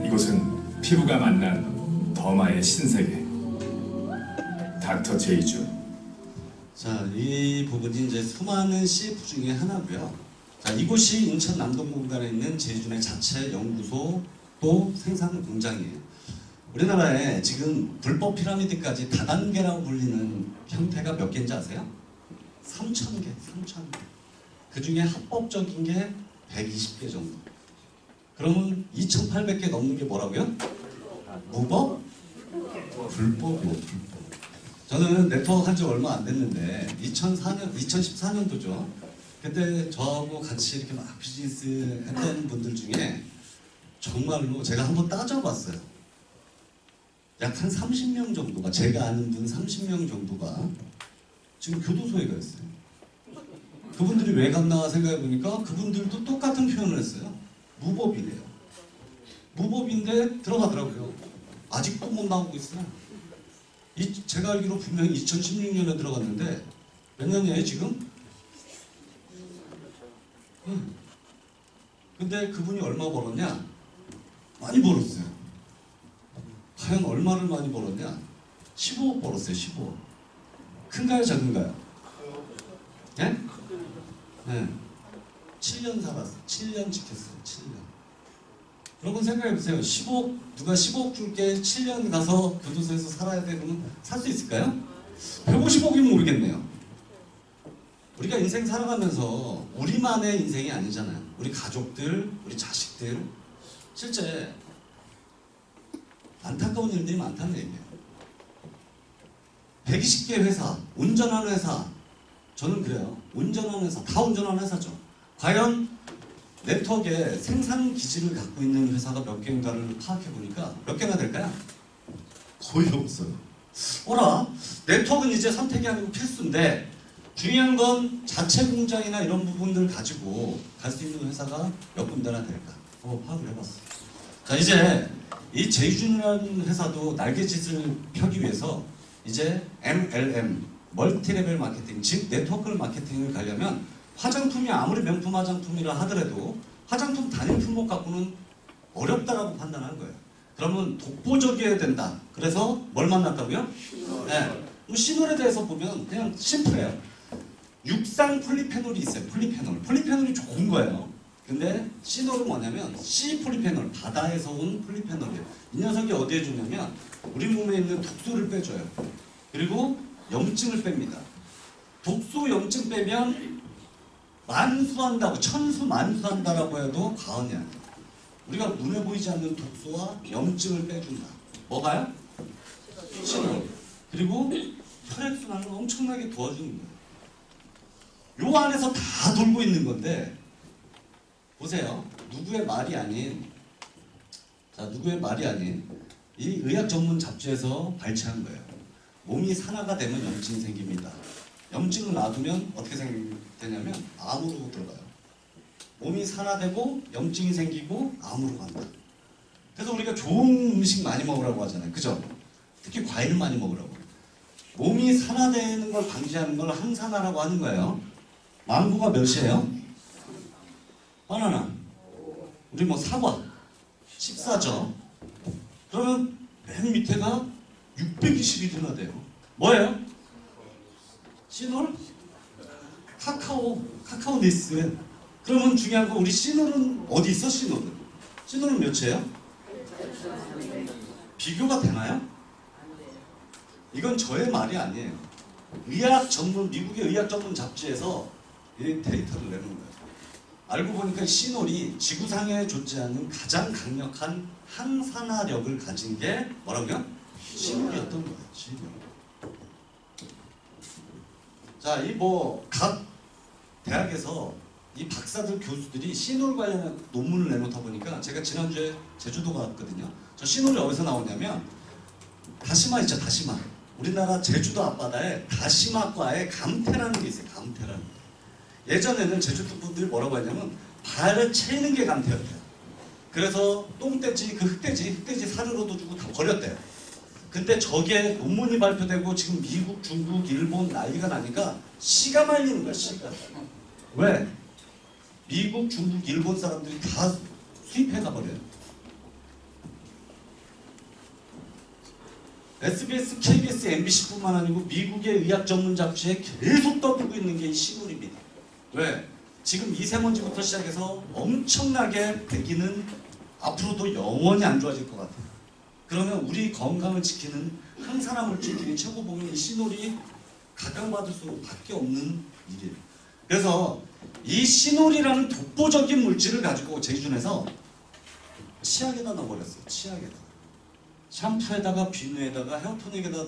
이곳은 피부가 만난 더마의 신세계. 닥터 제이주. 자, 이 부분이 이제 수많은 CF 중에 하나고요. 자, 이곳이 인천 남동공단에 있는 제주의 자체 연구소 또 생산 공장이에요. 우리나라에 지금 불법 피라미드까지 다단계라고 불리는 형태가 몇 개인지 아세요? 3,000개, 3,000개. 그 중에 합법적인 게 120개 정도. 그러면 2,800개 넘는 게 뭐라고요? 무법? 불법이요, 불법. 저는 네트워크 한 지 얼마 안 됐는데 2014년도죠. 그때 저하고 같이 이렇게 막 비즈니스 했던 분들 중에 정말로 제가 한번 따져봤어요. 약 한 30명 정도가, 제가 아는 분 30명 정도가 지금 교도소에 가 있어요. 그분들이 왜 갔나 생각해보니까 그분들도 똑같은 표현을 했어요. 무법이래요. 무법인데 들어가더라고요. 아직도 못 나오고 있어요. 제가 알기로 분명히 2016년에 들어갔는데 몇 년이에요 지금? 근데 그분이 얼마 벌었냐? 많이 벌었어요. 과연 얼마를 많이 벌었냐? 15억 벌었어요. 15억. 큰가요 작은가요? 네? 네. 7년 살았어요. 7년 지켰어요. 7년. 여러분 생각해보세요. 15억, 누가 15억 줄게 7년 가서 교도소에서 살아야 되면 살 수 있을까요? 150억이면 모르겠네요. 우리가 인생 살아가면서 우리만의 인생이 아니잖아요. 우리 가족들, 우리 자식들, 실제 안타까운 일들이 많다는 얘기예요. 120개 회사, 운전하는 회사, 저는 그래요. 운전하는 회사, 다 운전하는 회사죠. 과연 네트워크에 생산 기지를 갖고 있는 회사가 몇 개인가를 파악해보니까 몇 개나 될까요? 거의 없어요. 어라, 네트워크는 이제 선택이 아니고 필수인데 중요한 건 자체 공장이나 이런 부분들 가지고 갈 수 있는 회사가 몇 군데나 될까? 파악을 해봤어요. 자, 이제 이 제이준이라는 회사도 날개짓을 펴기 위해서 이제 MLM, 멀티레벨 마케팅, 즉 네트워크 마케팅을 가려면 화장품이 아무리 명품 화장품이라 하더라도 화장품 단일 품목 갖고는 어렵다라고 판단한 거예요. 그러면 독보적이어야 된다. 그래서 뭘 만났다고요? 네. 시놀에 대해서 보면 그냥 심플해요. 육상 폴리페놀이 있어요. 폴리페놀이 좋은 거예요. 근데 시놀은 뭐냐면 C 폴리페놀, 바다에서 온 폴리페놀이에요. 이 녀석이 어디에 주냐면 우리 몸에 있는 독소를 빼줘요. 그리고 염증을 뺍니다. 독소, 염증 빼면 만수한다고, 천수만수한다라고 해도 과언이 아니에요. 우리가 눈에 보이지 않는 독소와 염증을 빼준다. 뭐가요? 신호. 그리고 혈액순환을 엄청나게 도와주는 거예요. 요 안에서 다 돌고 있는 건데 보세요. 누구의 말이 아닌 이 의학 전문 잡지에서 발췌한 거예요. 몸이 산화가 되면 염증이 생깁니다. 염증을 놔두면 어떻게 되냐면 암으로 들어가요. 몸이 산화되고 염증이 생기고 암으로 간다. 그래서 우리가 좋은 음식 많이 먹으라고 하잖아요. 그죠? 특히 과일 많이 먹으라고. 몸이 산화되는 걸 방지하는 걸 항산화라고 하는 거예요. 망고가 몇이에요? 바나나. 우리 뭐 사과 14죠. 그러면 맨 밑에가 621이나 돼요. 뭐예요? 시놀? 카카오 니스. 그러면 중요한 거 우리 시놀은 어디 있어? 시놀은 몇이에요? 비교가 되나요? 이건 저의 말이 아니에요. 미국의 의학 전문 잡지에서 이 데이터를 내는 거예요. 알고 보니까 시놀이 지구상에 존재하는 가장 강력한 항산화력을 가진 게 뭐라고요? 시놀이었던 거예요. 시놀. 자, 이 각 대학에서 이 박사들 교수들이 시놀 관련한 논문을 내놓다 보니까 제가 지난주에 제주도 갔거든요. 저 시놀이 어디서 나오냐면 다시마 있죠, 다시마. 우리나라 제주도 앞바다에 다시마과의 감태라는 게 있어요. 감태라는 게. 예전에는 제주도 분들이 뭐라고 하냐면 발을 채이는 게 감태였대요. 그래서 똥돼지, 흑돼지 사료로도 주고 다 버렸대요. 근데 저게 논문이 발표되고 지금 미국, 중국, 일본 난리가 나니까 씨가 말리는 거야, 씨가. 왜? 미국, 중국, 일본 사람들이 다 수입해가 버려요. SBS, KBS, MBC뿐만 아니고 미국의 의학 전문 잡지에 계속 떠들고 있는 게 이 시놀입니다. 왜? 지금 미세먼지부터 시작해서 엄청나게 대기는 앞으로도 영원히 안 좋아질 것 같아요. 그러면 우리 건강을 지키는 항산화 물질들이 최고봉인 이 시놀이 각광받을 수밖에 없는 일이에요. 그래서 이 시놀이라는 독보적인 물질을 가지고 제이준에서 치약에다 넣어버렸어요. 치약에다. 샴푸에다가 비누에다가 헤어토닉에다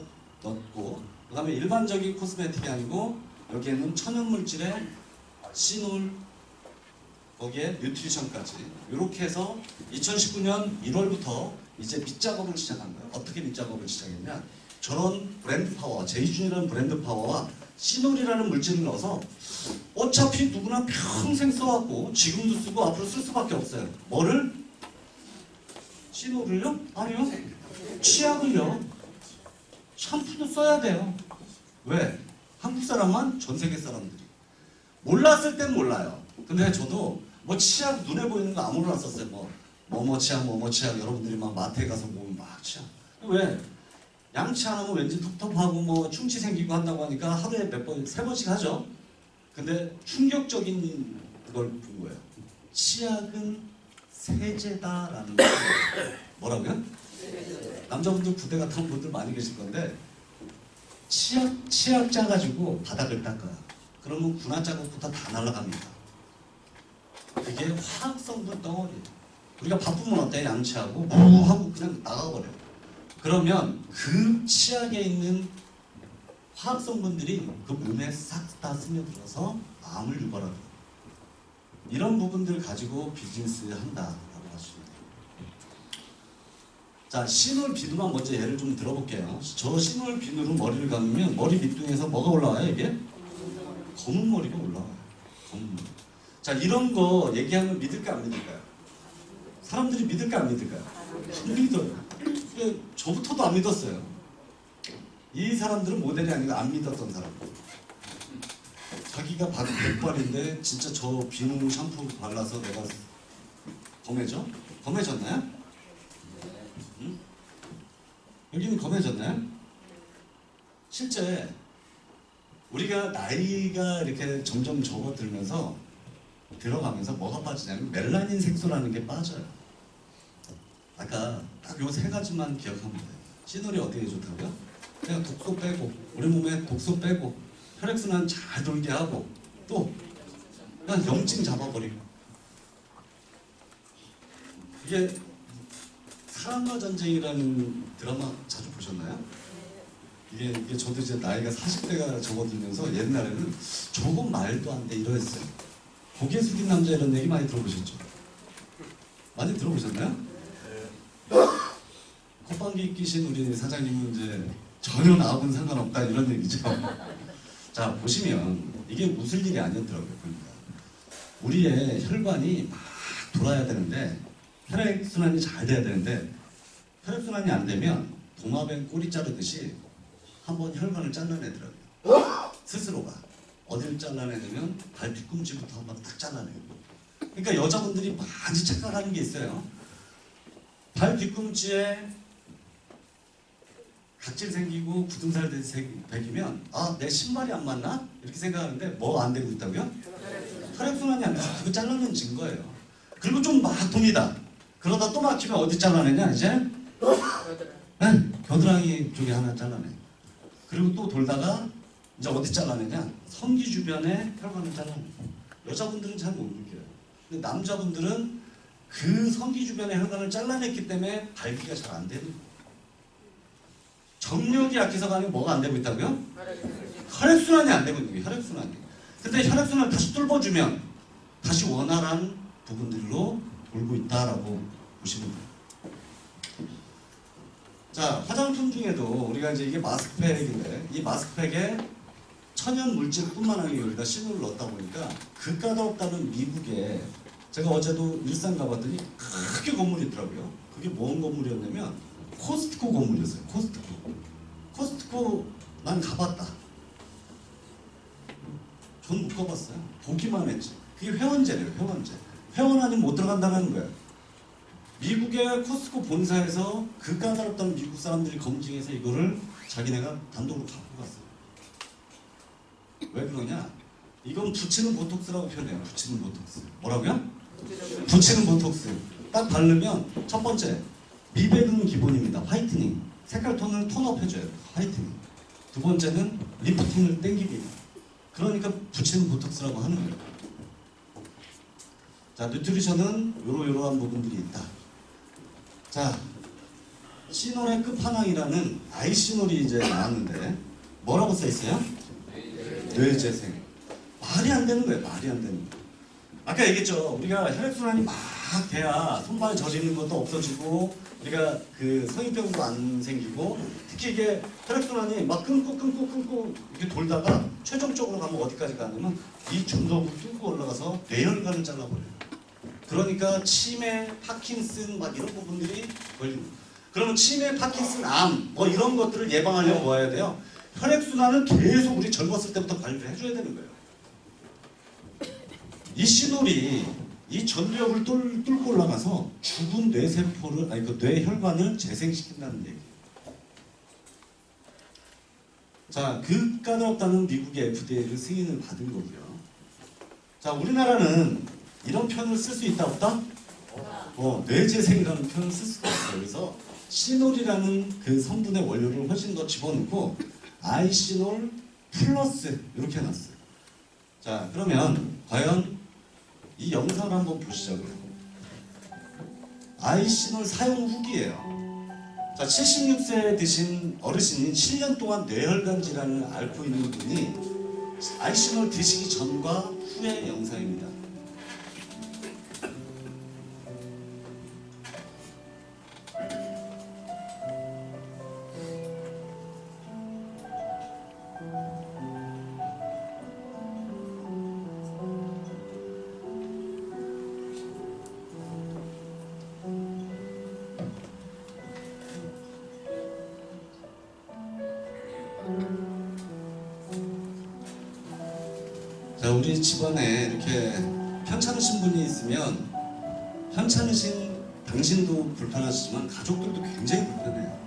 넣고 그 다음에 일반적인 코스메틱이 아니고 여기에는 천연물질에 시놀 거기에 뉴트리션까지 이렇게 해서 2019년 1월부터 이제 밑작업을 시작한 거예요. 어떻게 밑작업을 시작했냐, 저런 브랜드 파워, 제이준이라는 브랜드 파워와 시놀이라는 물질을 넣어서 어차피 누구나 평생 써왔고 지금도 쓰고 앞으로 쓸 수밖에 없어요. 뭐를? 시놀을요? 아니요. 치약을요. 샴푸도 써야 돼요. 왜? 한국 사람만? 전 세계 사람들이. 몰랐을 땐 몰라요. 근데 저도 뭐 치약 눈에 보이는 거 아무나 썼어요. 뭐뭐 치약, 뭐뭐 치약. 여러분들이 막 마트에 가서 보면 막 치약. 왜? 양치 안 하면 왠지 텁텁하고 뭐 충치 생기고 한다고 하니까 하루에 몇 번, 3번씩 하죠. 근데 충격적인 걸 본 거예요. 치약은 세제다라는 거. 뭐라고요? 남자분들 부대 같은 분들 많이 계실 건데 치약 짜가지고 바닥을 닦아요. 그러면 군화 자국부터 다 날아갑니다. 그게 화학성분 덩어리예요. 우리가 바쁘면 어때? 양치하고 뭐 하고 그냥 나가버려요. 그러면 그 치약에 있는 화학성분들이 그 몸에 싹 다 스며들어서 암을 유발하고 이런 부분들 가지고 비즈니스 한다라고 하시면 돼요. 자, 시놀 비누만 먼저 예를 좀 들어볼게요. 저 시놀 비누로 머리를 감으면 머리 밑둥에서 뭐가 올라와요? 이게? 검은 머리가 올라와요. 검은 머리. 자, 이런 거 얘기하면 믿을까 안 믿을까요? 사람들이 믿을까 안 믿을까요? 안 믿어요. 저부터도 안 믿었어요. 이 사람들은 모델이 아니고 안 믿었던 사람들. 자기가 봐도 백발인데 진짜 저 비누 샴푸 발라서 내가 검해져? 검해졌나요? 응? 여기는 검해졌나요? 실제 우리가 나이가 이렇게 점점 접어들면서 들어가면서 뭐가 빠지냐면 멜라닌 색소라는 게 빠져요. 아까 딱 요 3가지만 기억하면 돼요. 시놀이 어디에 좋다고요? 그냥 독소 빼고, 우리 몸에 독소 빼고, 혈액순환 잘 돌게 하고, 또 그냥 염증 잡아버리고. 이게 사랑과 전쟁이라는 드라마 자주 보셨나요? 이게 저도 이제 나이가 40대가 접어들면서 옛날에는 저건 말도 안 돼 이러했어요. 고개 숙인 남자 이런 얘기 많이 들어보셨죠? 많이 들어보셨나요? 콧방귀 끼신 우리 사장님은 이제 전혀 나하고는 상관없다 이런 얘기죠. 자, 보시면 이게 웃을 일이 아니었더라고요. 그러니까 우리의 혈관이 막 돌아야 되는데 혈액순환이 잘 돼야 되는데 혈액순환이 안 되면 도마뱀 꼬리 자르듯이 한번 혈관을 잘라내더라고요. 스스로가. 어디를 잘라내냐면 발 뒤꿈치부터 한번 딱 잘라내요. 그러니까 여자분들이 많이 착각하는 게 있어요. 발 뒤꿈치에 각질 생기고 굳은살 배기면 아, 내 신발이 안 맞나? 이렇게 생각하는데 뭐 안 되고 있다고요? 혈액순환이 안 돼서 그거 잘라낸 증거예요. 그리고 좀 막 돕니다. 그러다 또 막히면 어디 잘라내냐 이제? 네, 겨드랑이 쪽에 하나 잘라내. 그리고 또 돌다가 이제 어디 잘라내냐? 성기 주변에 혈관을 잘라내. 여자분들은 잘 못 느껴요. 근데 남자분들은 그 성기 주변의 혈관을 잘라냈기 때문에 발기가 잘 안 되는 거예요. 정력이 약해서가 아니고 뭐가 안 되고 있다고요? 혈액순환이 안 되고 있는 거예요. 혈액순환이. 근데 혈액순환을 다시 뚫어주면 다시 원활한 부분들로 돌고 있다라고 보시면 돼요. 자, 화장품 중에도 우리가 이제 이게 마스크팩인데 이 마스크팩에 천연 물질뿐만 아니라 우리가 시놀을 넣다 보니까 그 까다롭다는 미국에 제가 어제도 일산 가봤더니 크게 건물이 있더라고요. 그게 뭔 건물이었냐면 코스트코 건물이었어요. 코스트코 난 가봤다. 전 못 가봤어요. 보기만 했지. 그게 회원제래요. 회원제. 회원 아니면 못 들어간다는 거예요. 미국의 코스트코 본사에서 그 까다롭다는 미국 사람들이 검증해서 이거를 자기네가 단독으로 갖고 갔어요. 왜 그러냐? 이건 붙이는 보톡스라고 표현해요. 붙이는 보톡스. 뭐라고요? 붙이는 보톡스. 딱 바르면 첫 번째 미백은 기본입니다. 화이트닝. 색깔 톤을 톤업 해줘요. 화이트닝. 두 번째는 리프팅을 땡깁니다. 그러니까 붙이는 보톡스라고 하는 거예요. 자, 뉴트리션은 요러요러한 부분들이 있다. 자, 시놀의 끝판왕이라는 아이시놀이 이제 나왔는데 뭐라고 써 있어요? 뇌재생. 말이 안 되는 거예요. 말이 안 되는 거. 아까 얘기했죠. 우리가 혈액순환이 막 돼야 손발에 저리는 것도 없어지고 우리가 그 성인병도 안 생기고 특히 이게 혈액순환이 막 끊고 이렇게 돌다가 최종적으로 가면 어디까지 가냐면 이 중도부 뚫고 올라가서 뇌혈관을 잘라버려요. 그러니까 치매, 파킨슨 막 이런 부분들이 걸리는 거예요. 그러면 치매, 파킨슨, 암 뭐 이런 것들을 예방하려면 뭐 해야 돼요? 혈액순환은 계속 우리 젊었을 때부터 관리를 해줘야 되는 거예요. 이 시놀이 이 전력을 뚫고 올라가서 죽은 뇌세포를 아니 그 뇌혈관을 재생시킨다는 얘기예요. 자, 그 까다롭다는 미국의 FDA를 승인을 받은 거고요. 자, 우리나라는 이런 표현을 쓸 수 있다 없다? 뇌재생이라는 표현을 쓸 수가 없어요. 그래서 시놀이라는 그 성분의 원료를 훨씬 더 집어넣고 아이시놀 플러스 이렇게 해놨어요. 자, 그러면 과연 이 영상을 한번 보시자고요. 아이시놀 사용 후기예요. 자, 76세 드신 어르신이 7년 동안 뇌혈관 질환을 앓고 있는 분이 아이시놀 드시기 전과 후의 영상입니다. 자, 우리 집안에 이렇게 편찮으신 분이 있으면 편찮으신 당신도 불편하시지만 가족들도 굉장히 불편해요.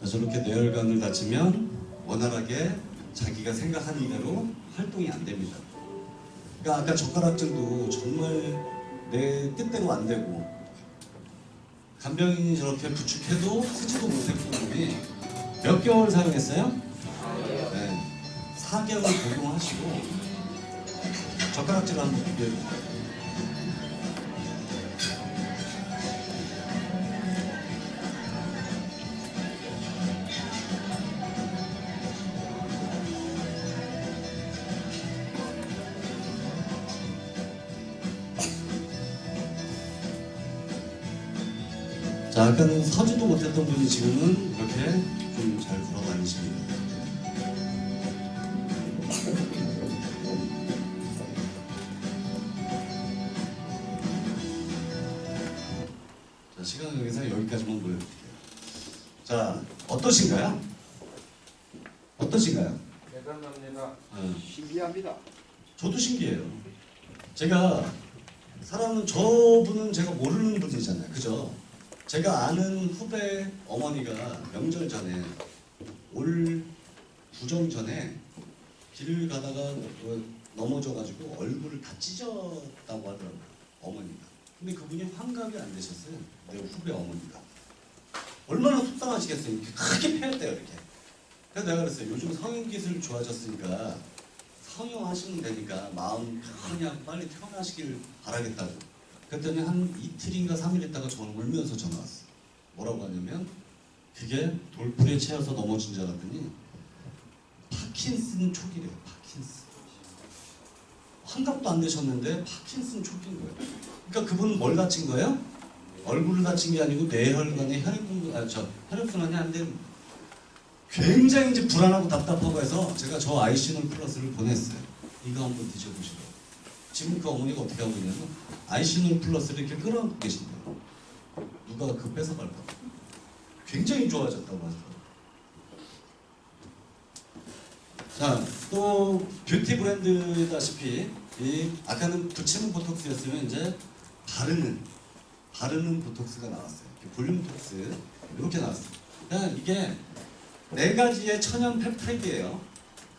저렇게 뇌혈관을 다치면 원활하게 자기가 생각하는 대로 활동이 안 됩니다. 그러니까 아까 젓가락질도 정말 내 뜻대로 안 되고 간병인이 저렇게 부축해도 쓰지도 못했고 우리 몇 개월 사용했어요? 네, 4개월 복용하시고 젓가락질을 한번 비교해볼게요. 자, 아까는 서지도 못했던 분이 지금은 이렇게 좀 잘 걸어 다니십니다. 자, 시간 관계상 여기까지만 보여드릴게요. 자, 어떠신가요? 어떠신가요? 대단합니다. 신기합니다. 저도 신기해요. 제가 사람은 저분은 제가 모르는 분이잖아요. 그죠? 제가 아는 후배 어머니가 명절 전에 올 구정 전에 길을 가다가 넘어져가지고 얼굴을 다 찢었다고 하더라고요. 어머니가. 근데 그분이 환갑이 안 되셨어요. 내 후배 어머니가. 얼마나 속상하시겠어요. 이렇게 크게 패였대요. 이렇게. 그래서 내가 그랬어요. 요즘 성형기술 좋아졌으니까 성형하시면 되니까 마음 편히 하고 빨리 태어나시길 바라겠다고. 그랬더니 한 이틀인가 3일 있다가 저는 울면서 전화 왔어요. 뭐라고 하냐면 그게 돌풀에 채여서 넘어진 줄 알았더니 파킨슨 초기래요. 파킨슨. 환갑도 안 되셨는데 파킨슨 초기인 거예요. 그러니까 그분은 뭘 다친 거예요? 얼굴을 다친 게 아니고 뇌혈관에 혈액순환이 안 되는 거예요. 굉장히 이제 불안하고 답답하고 해서 제가 저 아이시놀 플러스를 보냈어요. 이거 한번 드셔보시라고. 지금 그 어머니가 어떻게 하고 있냐면 아이시놀 플러스를 이렇게 끌어안고 계신대요. 누가 그 뺏어갈까 봐. 굉장히 좋아졌다고 하더라고요. 자, 또 뷰티 브랜드다시피 이 아까는 붙이는 보톡스였으면 이제 바르는 보톡스가 나왔어요. 볼륨 톡스 이렇게 나왔어요. 그냥 이게 4가지의 천연 펩타이드예요.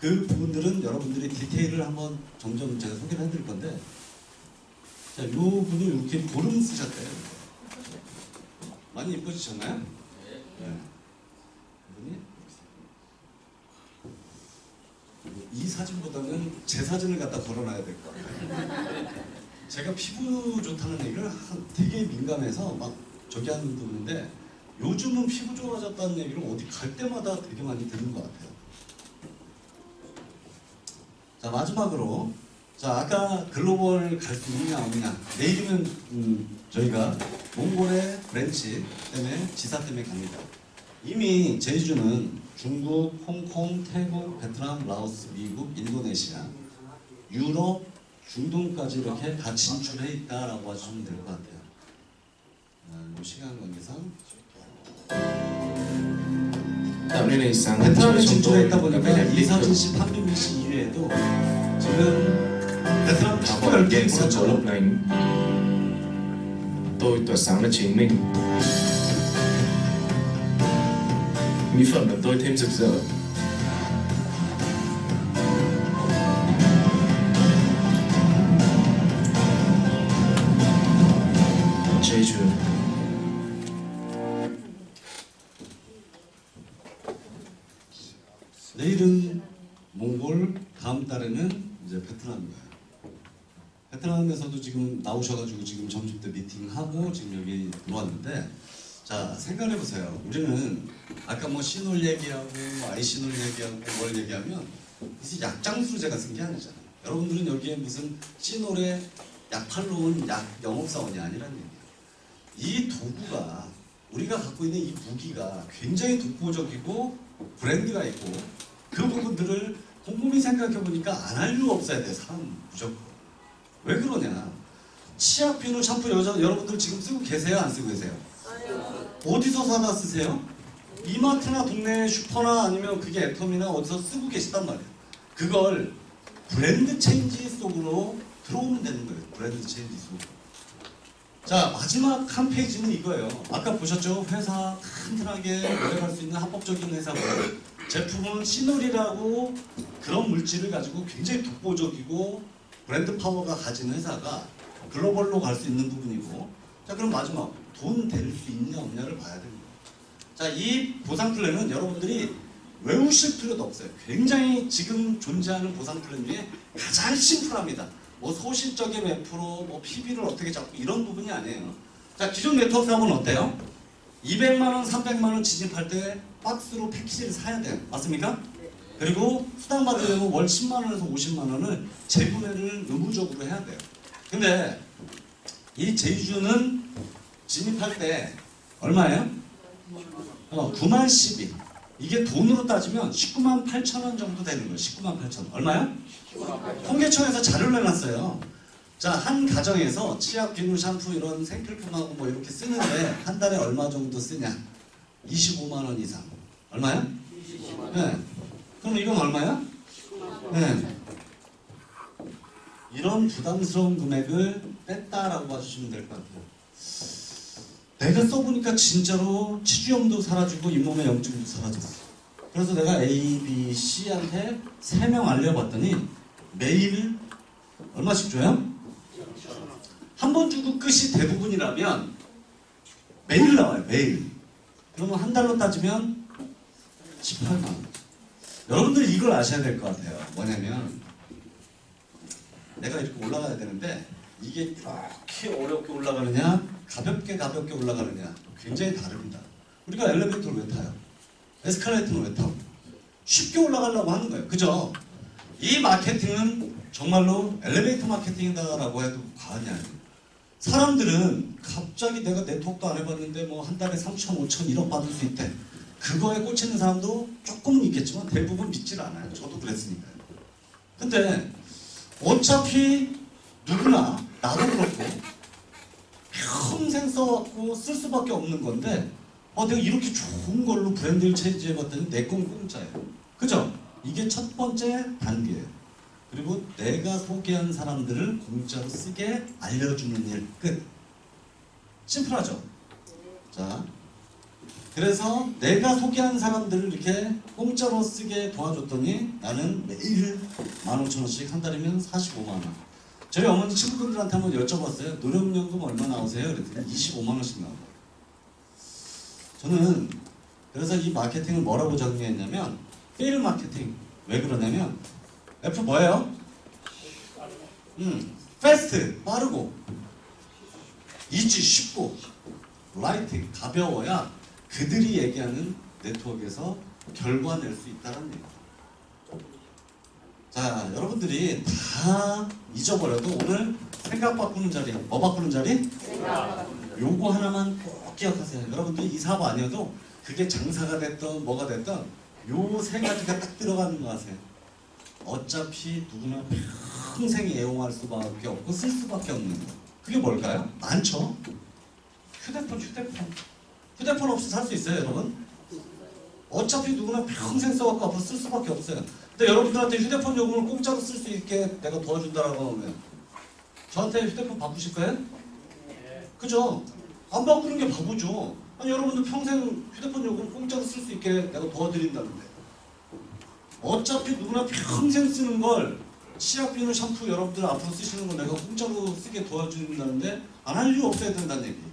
그 부분들은 여러분들이 디테일을 한번 점점 제가 소개를 해드릴 건데, 자, 요 분이 이렇게 보름 쓰셨대요. 많이 이뻐지셨나요? 네. 이분이 이 사진보다는 제 사진을 갖다 걸어놔야 될 것 같아요. 제가 피부 좋다는 얘기를 되게 민감해서 막 저기 하는 분인데 요즘은 피부 좋아졌다는 얘기를 어디 갈 때마다 되게 많이 듣는 것 같아요. 자, 마지막으로 자, 아까 글로벌 갈 수 있느냐 없느냐. 내일이면 저희가 몽골의 브랜치 때문에 지사 때문에 갑니다. 이미 제주는 중국, 홍콩, 태국, 베트남, 라오스, 미국, 인도네시아, 유럽, 중동까지 이렇게 다 진출해 있다라고 하시면 될 것 같아요. 시간 관계상 Tạo nên ánh sáng 베트남에 trong 진출해 tôi 있다 là 보니까 vẻ đẹp đích 이사진 thực. 씨, 판비민 씨 이외에도 지금 베트남 Thảo 축구 hỏi 10개 trên sân khấu 그렇죠. lúc này, tôi tỏa sáng là chính mình. Mỹ phẩm làm tôi thêm rực rỡ. Jeju. 내일은 몽골, 다음 달에는 이제 베트남이에요. 베트남에서도 지금 나오셔가지고 지금 점심 때 미팅하고 지금 여기 들어왔는데 자 생각해 보세요. 우리는 아까 뭐 시놀 얘기하고 아이시놀 얘기하고 뭘 얘기하면 무슨 약장수로 제가 쓴 게 아니잖아요. 여러분들은 여기에 무슨 시놀에 약 팔러 온 약 영업사원이 아니라는 얘기예요. 이 도구가 우리가 갖고 있는 이 무기가 굉장히 독보적이고 브랜드가 있고 그 부분들을 곰곰이 생각해 보니까 안 할 이유 없어야 돼. 사람 무조건. 왜 그러냐? 치약 비누 샴푸 여러분들 지금 쓰고 계세요? 안 쓰고 계세요? 어디서 사다 쓰세요? 이마트나 동네 슈퍼나 아니면 그게 애텀이나 어디서 쓰고 계시단 말이에요. 그걸 브랜드 체인지 속으로 들어오면 되는 거예요. 브랜드 체인지 속으로. 자 마지막 한 페이지는 이거예요. 아까 보셨죠? 회사 튼튼하게 오래 갈 수 있는 합법적인 회사고 제품은 시놀이라고 그런 물질을 가지고 굉장히 독보적이고 브랜드 파워가 가진 회사가 글로벌로 갈 수 있는 부분이고 자 그럼 마지막 돈 될 수 있냐 없냐를 봐야 됩니다. 자 이 보상 플랜은 여러분들이 외우실 필요도 없어요. 굉장히 지금 존재하는 보상 플랜 중에 가장 심플합니다. 뭐 소실적인 몇 프로, 뭐 PB를 어떻게 잡고 이런 부분이 아니에요. 자 기존 네트워크 사업은 어때요? 200만원, 300만원 진입할 때 박스로 패키지를 사야 돼요. 맞습니까? 그리고 수당 받으려면 월 10만원에서 50만원을 재구매를 의무적으로 해야 돼요. 근데 이 제주는 진입할 때 얼마예요? 9만 12. 이게 돈으로 따지면 19만 8천원 정도 되는 거예요. 19만 8천원. 얼마요? 통계청에서 자료를 내놨어요. 자, 한 가정에서 치약, 비누, 샴푸 이런 생필품하고 뭐 이렇게 쓰는데 한 달에 얼마 정도 쓰냐? 25만 원 이상. 얼마요? 25만 원. 네. 그럼 이건 얼마야? 네. 이런 부담스러운 금액을 뺐다라고 봐주시면 될 것 같아요. 내가 써보니까 진짜로 치주염도 사라지고 잇몸의 염증도 사라졌어. 그래서 내가 A, B, C한테 3명 알려봤더니 매일 얼마씩 줘요? 한 번 주고 끝이 대부분이라면 매일 나와요. 매일. 그러면 한 달로 따지면 18만 원. 여러분들 이걸 아셔야 될 것 같아요. 뭐냐면 내가 이렇게 올라가야 되는데 이게 이렇게 어렵게 올라가느냐 가볍게 올라가느냐 굉장히 다릅니다. 우리가 엘리베이터를 왜 타요? 에스컬레이터는 왜 타고? 쉽게 올라가려고 하는 거예요. 그죠? 이 마케팅은 정말로 엘리베이터 마케팅이다라고 해도 과언이 아니에요. 사람들은 갑자기 내가 네트워크도 안 해봤는데 뭐 한 달에 3천, 5천, 1억 받을 수 있대. 그거에 꽂히는 사람도 조금은 있겠지만 대부분 믿질 않아요. 저도 그랬으니까요. 근데 어차피 누구나 나도 그렇고 평생 써왔고 쓸 수밖에 없는 건데 내가 이렇게 좋은 걸로 브랜드를 체인지해봤더니 내 건 공짜예요. 그죠? 이게 첫 번째 단계예요. 그리고 내가 소개한 사람들을 공짜로 쓰게 알려주는 일 끝. 심플하죠? 자, 그래서 내가 소개한 사람들을 이렇게 공짜로 쓰게 도와줬더니 나는 매일 15,000원씩 한 달이면 45만원. 저희 어머니 친구들한테 한번 여쭤봤어요. 노령연금 얼마 나오세요? 그랬더니 25만원씩 나와요. 저는 그래서 이 마케팅을 뭐라고 정리했냐면 페일 마케팅. 왜 그러냐면 F 뭐예요? fast 빠르고, easy 쉽고, light 가벼워야 그들이 얘기하는 네트워크에서 결과 낼 수 있다는 얘기예요. 자, 여러분들이 다 잊어버려도 오늘 생각 바꾸는 자리, 뭐 바꾸는 자리? 요거 하나만 꼭 기억하세요. 여러분들이 이 사업 아니어도 그게 장사가 됐던 뭐가 됐던 요 세 가지가 딱 들어가는 거 아세요? 어차피 누구나 평생 애용할 수밖에 없고 쓸 수밖에 없는 거. 그게 뭘까요? 많죠? 휴대폰 없이 살 수 있어요, 여러분? 어차피 누구나 평생 써갖고 앞으로 쓸 수밖에 없어요. 근데 여러분들한테 휴대폰 요금을 공짜로 쓸 수 있게 내가 도와준다라고 하면 저한테 휴대폰 바꾸실 거예요? 그죠? 안 바꾸는 게 바보죠. 아니, 여러분들 평생 휴대폰 요금 공짜로 쓸 수 있게 내가 도와드린다는데 어차피 누구나 평생 쓰는 걸 치약 비누 샴푸 여러분들 앞으로 쓰시는 거 내가 공짜로 쓰게 도와준다는데 안 할 이유 없어야 된다는 얘기예요.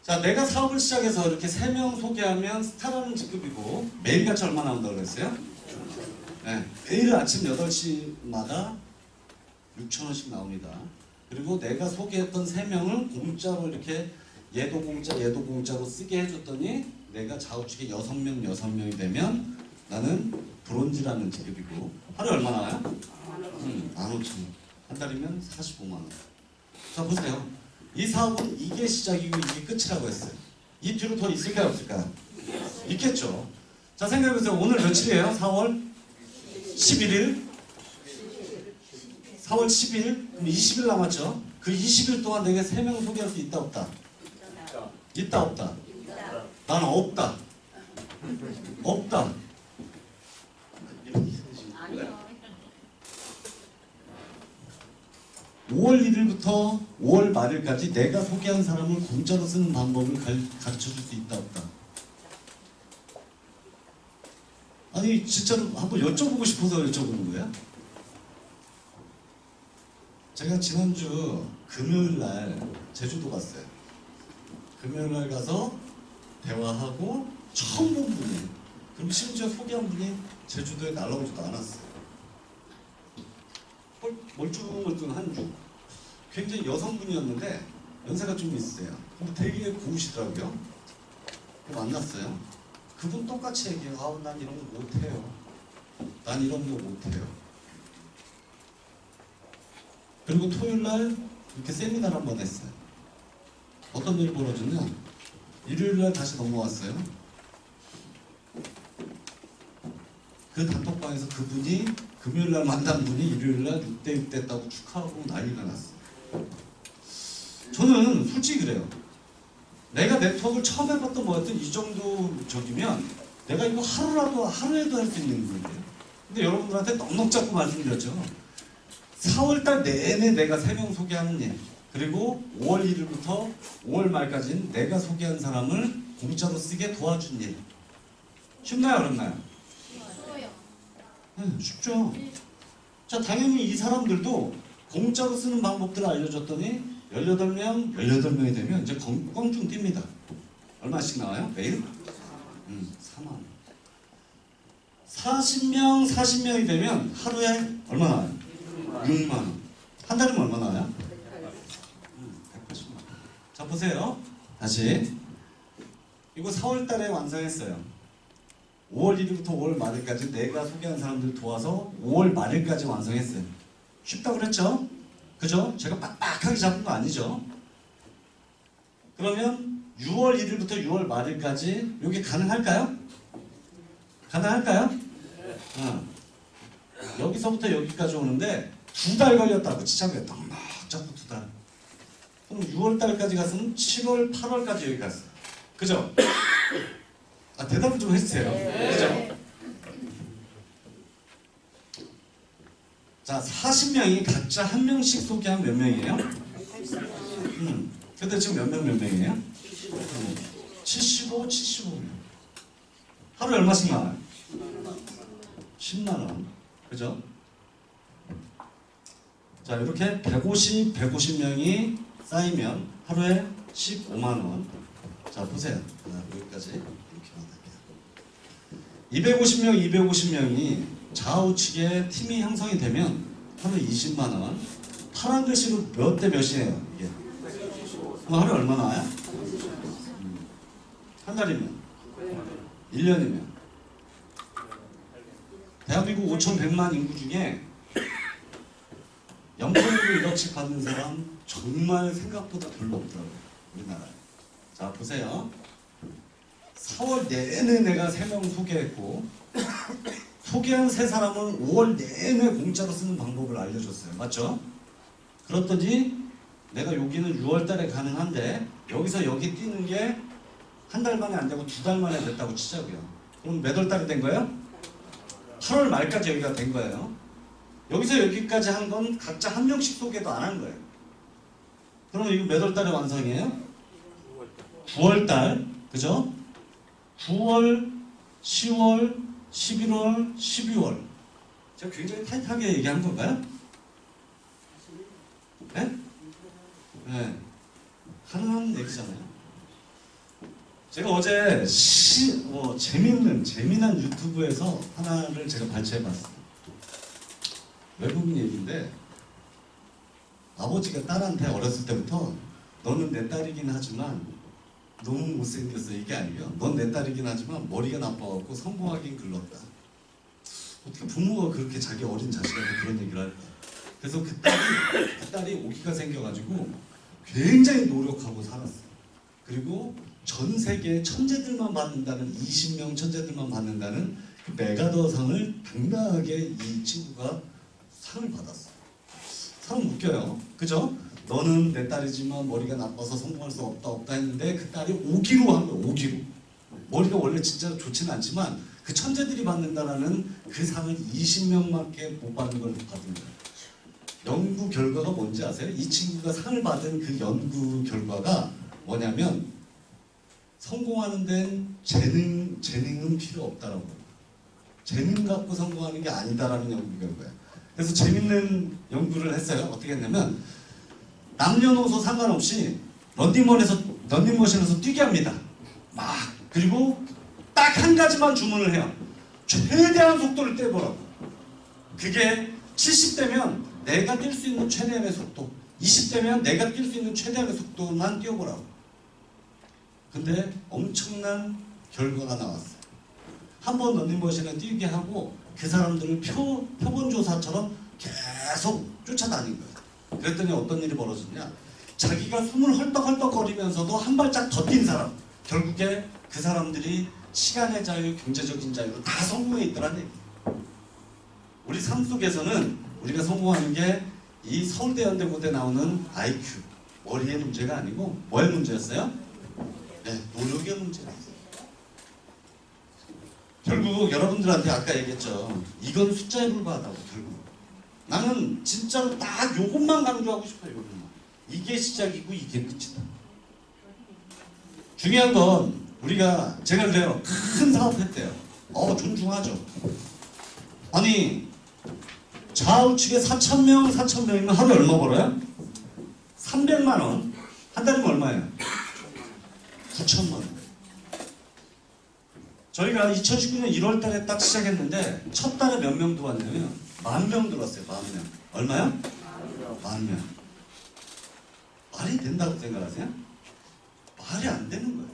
자, 내가 사업을 시작해서 이렇게 3명 소개하면 스타라는 직급이고 매일같이 얼마 나온다고 그랬어요? 네, 매일 아침 8시마다 6,000원씩 나옵니다. 그리고 내가 소개했던 3명을 공짜로 이렇게 얘도 공짜로 쓰게 해줬더니 내가 좌우측에 6명이 되면 나는 브론즈라는 직급이고 하루에 얼마 나와요? 15,000원. 한 달이면 45만원. 자, 보세요. 이 사업은 이게 시작이고 이게 끝이라고 했어요. 이 뒤로 더 있을까요, 없을까요? 있겠죠. 자, 생각해보세요. 오늘 며칠이에요? 4월 11일? 4월 10일? 그럼 20일 남았죠? 그 20일 동안 내가 3명 소개할 수 있다, 없다? 있다, 없다? 나는 없다. 없다. 아니요. 5월 1일부터 5월 말일까지 내가 소개한 사람을 공짜로 쓰는 방법을 가르쳐줄 수 있다, 없다? 아니, 진짜로 한번 여쭤보고 싶어서 여쭤보는 거예요? 제가 지난주 금요일날 제주도 갔어요. 금요일날 가서 대화하고 처음 본 분이, 그리고 심지어 소개한 분이 제주도에 날아오지도 않았어요. 멀뚱멀뚱한 중. 굉장히 여성분이었는데 연세가 좀 있으세요. 근데 되게 고우시더라고요. 만났어요. 그분 똑같이 얘기해요. 아우, 난 이런 거 못해요. 난 이런 거 못해요. 그리고 토요일날 이렇게 세미나를 한번 했어요. 어떤 일이 벌어졌냐? 일요일날 다시 넘어왔어요. 그 단톡방에서 그분이 금요일날 만난 분이 일요일날 6대6 됐다고 축하하고 난리가 났어요. 저는 솔직히 그래요. 내가 네트워크를 처음 해봤던 뭐였든 이 정도 적이면 내가 이거 하루에도 할 수 있는 거예요. 근데 여러분들한테 넉넉 잡고 말씀드렸죠. 4월달 내내 내가 3명 소개하는 일, 그리고 5월 1일부터 5월 말까지는 내가 소개한 사람을 공짜로 쓰게 도와준 일. 쉽나요, 어렵나요? 네, 쉽죠. 자, 당연히 이 사람들도 공짜로 쓰는 방법들을 알려줬더니 18명이 되면 이제 껑충 뜁니다. 얼마씩 나와요? 매일? 4만원. 40명이 되면 하루에 얼마 나와요? 6만원. 한 달이면 얼마 나와요? 180만원. 자, 보세요. 다시. 이거 4월달에 완성했어요. 5월 1일부터 5월 말일까지 내가 소개한 사람들 도와서 5월 말일까지 완성했어요. 쉽다고 그랬죠? 그죠? 제가 빡빡하게 잡은 거 아니죠? 그러면 6월 1일부터 6월 말일까지 이게 가능할까요? 가능할까요? 여기서부터 여기까지 오는데 2달 걸렸다고. 지참에 넉넉 잡고 2달. 그럼 6월달까지 갔으면 7월, 8월까지 여기 갔어요. 그죠? 아, 대답을 좀 해주세요. 그죠? 자, 40명이 각자 한 명씩 소개한 몇 명이에요? 근데 지금 몇 명이에요? 75명. 하루에 얼마씩 나와요? 10만원. 그죠? 자, 이렇게 150명이 쌓이면 하루에 15만원. 자, 보세요. 여기까지. 250명이 좌우측에 팀이 형성이 되면 하루에 20만 원. 파란 글씨로 몇 대 몇이에요 이게? 그럼 하루에 얼마 나와요? 한 달이면? 1년이면? 대한민국 5,100만 인구 중에 연봉으로 1억씩 받는 사람 정말 생각보다 별로 없더라고요 우리나라에. 자 보세요. 4월 내내 내가 3명 소개했고 소개한 3사람은 5월 내내 공짜로 쓰는 방법을 알려줬어요. 맞죠? 그렇더니 내가 여기는 6월달에 가능한데 여기서 여기 뛰는 게 한 달 만에 안 되고 2달 만에 됐다고 치자고요. 그럼 몇 월 달에 된 거예요? 8월 말까지 여기가 된 거예요. 여기서 여기까지 한 건 각자 한 명씩 소개도 안 한 거예요. 그럼 이거 몇 월 달에 완성이에요? 9월 달. 그죠? 9월, 10월, 11월, 12월. 제가 굉장히 타이트하게 얘기한 건가요? 네? 네. 가능한 얘기잖아요. 제가 어제 재미난 유튜브에서 하나를 제가 발췌해봤어요. 외국인 얘기인데 아버지가 딸한테 어렸을 때부터 너는 내 딸이긴 하지만 너무 못생겼어 이게 아니고요. 넌 내 딸이긴 하지만 머리가 나빠갖고 성공하긴 글렀다. 어떻게 부모가 그렇게 자기 어린 자식한테 그런 얘기를 할까. 그래서 그 딸이 오기가 생겨가지고 굉장히 노력하고 살았어요. 그리고 전 세계 천재들만 받는다는 20명 천재들만 받는다는 그 메가더상을 당당하게 이 친구가 상을 받았어요. 상 웃겨요. 그죠? 너는 내 딸이지만 머리가 나빠서 성공할 수 없다 했는데 그 딸이 5기로 한 거예요. 5기로. 머리가 원래 진짜 좋지는 않지만 그 천재들이 받는다라는 그 상을 20명밖에 못 받는 걸 받은 거예요. 연구 결과가 뭔지 아세요? 이 친구가 상을 받은 그 연구 결과가 뭐냐면 성공하는 데는 재능은 필요 없다라고. 재능 갖고 성공하는 게 아니다라는 연구 결과예요. 그래서 재밌는 연구를 했어요. 어떻게 했냐면 남녀노소 상관없이 런닝머신에서 뛰게 합니다. 막 그리고 딱 한 가지만 주문을 해요. 최대한 속도를 떼보라고. 그게 70대면 내가 뛸 수 있는 최대한의 속도, 20대면 내가 뛸 수 있는 최대한의 속도만 뛰어보라고. 근데 엄청난 결과가 나왔어요. 한 번 런닝머신을 뛰게 하고 그 사람들을 표본조사처럼 계속 쫓아다닌 거예요. 그랬더니 어떤 일이 벌어졌냐. 자기가 숨을 헐떡헐떡거리면서도 한 발짝 더 뛴 사람, 결국에 그 사람들이 시간의 자유, 경제적인 자유로 다 성공해 있더라는 얘기예요. 우리 삶 속에서는 우리가 성공하는 게 이 서울대 연대고대 나오는 IQ, 머리의 문제가 아니고 뭐의 문제였어요? 네, 노력의 문제였어요. 결국 여러분들한테 아까 얘기했죠. 이건 숫자에 불과하다고. 결국 나는 진짜로 딱 요것만 강조하고 싶어요. 요것만. 이게 시작이고 이게 끝이다. 중요한 건 우리가 제가 그래요. 큰 사업 했대요. 존중하죠. 아니 좌우측에 4,000명이면 하루에 얼마 벌어요? 300만 원. 한 달이면 얼마예요? 9천만 원. 저희가 2019년 1월 달에 딱 시작했는데 첫 달에 몇 명 들어왔냐면 10,000명 들어왔어요. 10,000명. 얼마요? 10,000명. 말이 된다고 생각하세요? 말이 안 되는 거예요.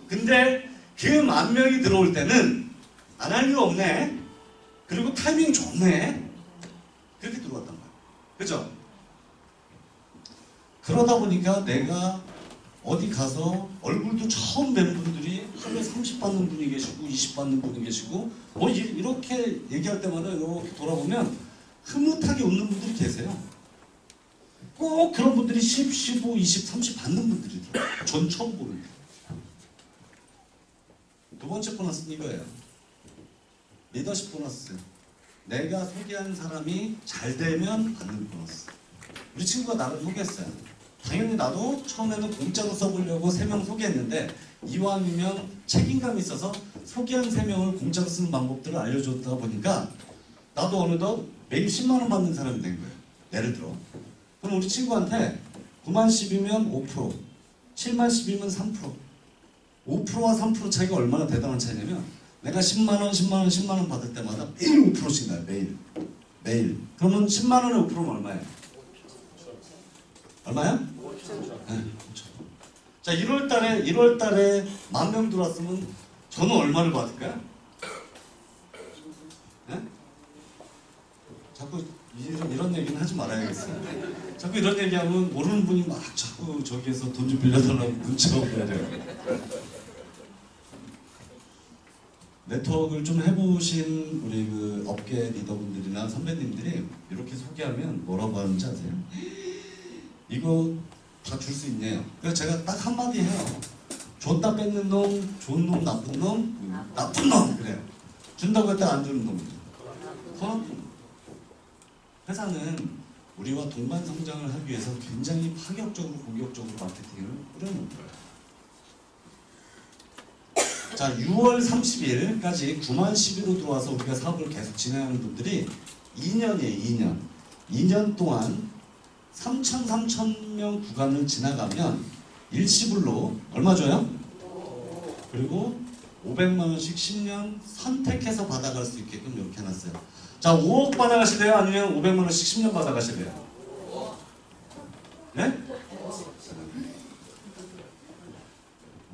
근데 그 10,000명이 들어올 때는 안 할 일 없네. 그리고 타이밍 좋네. 그렇게 들어왔단 말이에요. 그죠? 그러다 보니까 내가 어디 가서 얼굴도 처음 뵌 분들이 하루에 30 받는 분이 계시고 20 받는 분이 계시고 뭐 이렇게 얘기할 때마다 이렇게 돌아보면 흐뭇하게 웃는 분들이 계세요. 꼭 그런 분들이 10, 15, 20, 30 받는 분들이더라고요. 전 처음 보는. 두 번째 보너스는 이거예요. 리더십 보너스. 내가 소개한 사람이 잘 되면 받는 보너스. 우리 친구가 나를 소개했어요. 당연히 나도 처음에는 공짜로 써보려고 3명 소개했는데 이왕이면 책임감이 있어서 소개한 3명을 공짜로 쓰는 방법들을 알려줬다 보니까 나도 어느덧 매일 10만 원 받는 사람이 된 거예요. 예를 들어. 그럼 우리 친구한테 9만 10이면 5%, 7만 10이면 3%. 5%와 3% 차이가 얼마나 대단한 차이냐면 내가 10만 원, 10만 원, 10만 원 받을 때마다 매일 5%씩 나요. 매일. 그러면 10만 원에 5%면 얼마예요? 얼마야? 5천. 네, 5천. 자, 1월 달에 10,000명 들어왔으면 저는 얼마를 받을까요? 네? 자꾸 이런 얘기는 하지 말아야겠어요. 자꾸 이런 얘기하면 모르는 분이 막 자꾸 저기에서 돈 좀 빌려달라고 문자가 오거든요. 네트워크를 좀 해보신 우리 그 업계 리더분들이나 선배님들이 이렇게 소개하면 뭐라고 하는지 아세요? 이거 다 줄 수 있네요. 그래서 제가 딱 한마디 해요. 줬다 뺏는 놈, 좋은 놈, 나쁜 놈, 나쁜 놈 그래요. 준다고 했다 안 주는 놈이죠. 회사는 우리와 동반 성장을 하기 위해서 굉장히 파격적으로 공격적으로 마케팅을 뿌려놓은 거예요. 자, 6월 30일까지 9만 10위로 들어와서 우리가 사업을 계속 진행하는 분들이 2년이에요. 2년 동안 3,000명 구간을 지나가면 일시불로 얼마 줘요? 그리고 500만 원씩 10년 선택해서 받아갈 수 있게끔 이렇게 해놨어요. 자, 5억 받아가실래요? 아니면 500만 원씩 10년 받아가실래요? 네?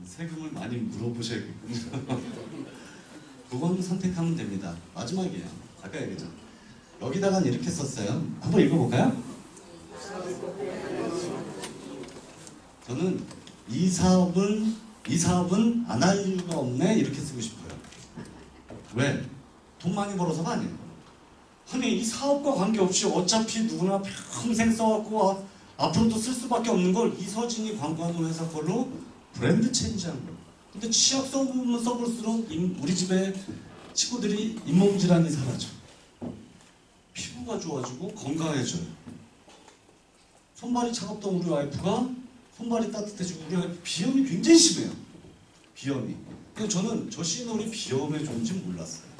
세금을 많이 물어보셔야겠군요. 그건 선택하면 됩니다. 마지막이에요. 아까 얘기했죠. 여기다가 이렇게 썼어요. 한번 읽어볼까요? 저는 이 사업은 안 할 이유가 없네 이렇게 쓰고 싶어요. 왜? 돈 많이 벌어서가 아니에요. 아니 이 사업과 관계없이 어차피 누구나 평생 써갖고 앞으로도 쓸 수밖에 없는 걸 이서진이 광고하는 회사 걸로 브랜드 체인지한 거예요. 근데 치약 써볼수록 우리 집에 친구들이 잇몸 질환이 사라져. 피부가 좋아지고 건강해져요. 손발이 차갑던 우리 와이프가 손발이 따뜻해지고 우리 와이프 비염이 굉장히 심해요. 비염이. 근데 저는 저 시놀이 비염의 존재 몰랐어요.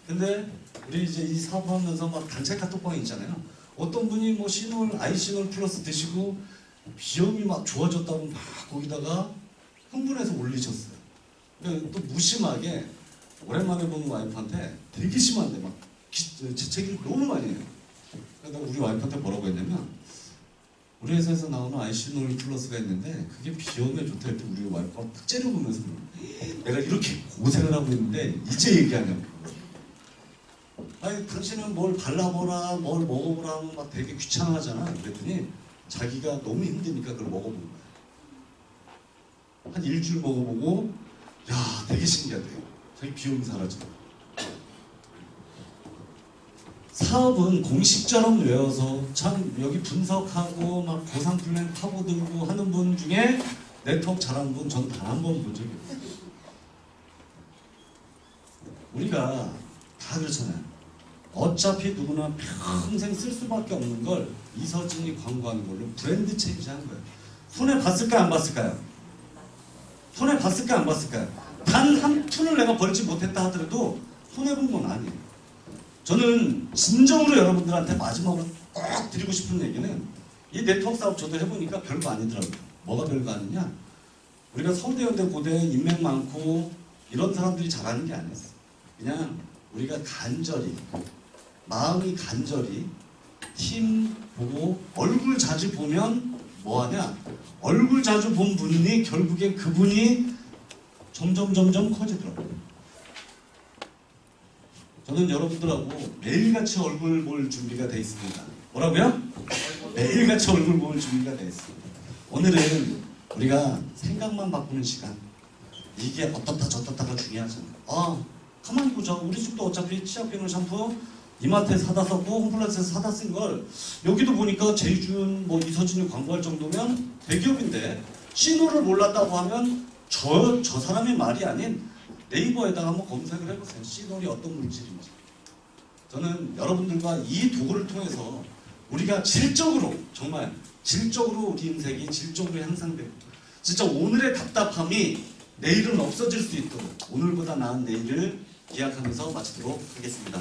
근데 우리 이제 이 사업하면서 막 단체 카톡방이 있잖아요. 어떤 분이 뭐 시놀, 아이시놀 플러스 드시고 비염이 막 좋아졌다고 막 거기다가 흥분해서 올리셨어요. 또 무심하게 오랜만에 보는 와이프한테 되게 심한데 막 재채기를 너무 많이 해요. 그래서 우리 와이프한테 뭐라고 했냐면 우리 회사에서 나오는 아이시놀 플러스가 있는데 그게 비염에 좋다 할 때 우리 와이프가 딱 째려보면서 내가 이렇게 고생을 하고 있는데 이제 얘기하냐고. 아니 당신은 뭘 발라보라 뭘 먹어보라 하면 막 되게 귀찮아하잖아. 그랬더니 자기가 너무 힘드니까 그걸 먹어본 거야. 한 일주일 먹어보고 야 되게 신기하대요. 자기 비염이 사라져. 사업은 공식처럼 외워서 참 여기 분석하고 막 고상 플랜 파고들고 하는 분 중에 네트워크 잘하는 분 전 단 한 번 본 적이 없어요. 우리가 다 그렇잖아요. 어차피 누구나 평생 쓸 수밖에 없는 걸 이서진이 광고하는 걸로 브랜드 체인지한 거예요. 손해 봤을까요? 안 봤을까요? 손해 봤을까요? 안 봤을까요? 단 한 푼을 내가 벌지 못했다 하더라도 손해본 건 아니에요. 저는 진정으로 여러분들한테 마지막으로 꼭 드리고 싶은 얘기는 이 네트워크 사업 저도 해보니까 별거 아니더라고요. 뭐가 별거 아니냐? 우리가 서울대, 연대, 고대 인맥 많고 이런 사람들이 잘하는 게 아니었어요. 그냥 우리가 간절히 마음이 간절히 팀 보고 얼굴 자주 보면 뭐하냐? 얼굴 자주 본 분이 결국에 그분이 점점 커지더라고요. 저는 여러분들하고 매일같이 얼굴 볼 준비가 돼 있습니다. 뭐라고요? 매일같이 얼굴 볼 준비가 돼 있습니다. 오늘은 우리가 생각만 바꾸는 시간. 이게 어떻다 저떻다가 중요하잖아요. 가만히 보자. 우리 집도 어차피 치약 비누 샴푸 이마트에 사다 썼고 홈플러스에서 사다 쓴 걸 여기도 보니까 제이준 뭐 이서진이 광고할 정도면 대기업인데 신호를 몰랐다고 하면 저 사람의 말이 아닌 네이버에다가 한번 검색을 해보세요. 시놀이 어떤 물질인지. 저는 여러분들과 이 도구를 통해서 우리가 질적으로 정말 질적으로 우리 인생이 질적으로 향상되고 진짜 오늘의 답답함이 내일은 없어질 수 있도록 오늘보다 나은 내일을 기약하면서 마치도록 하겠습니다.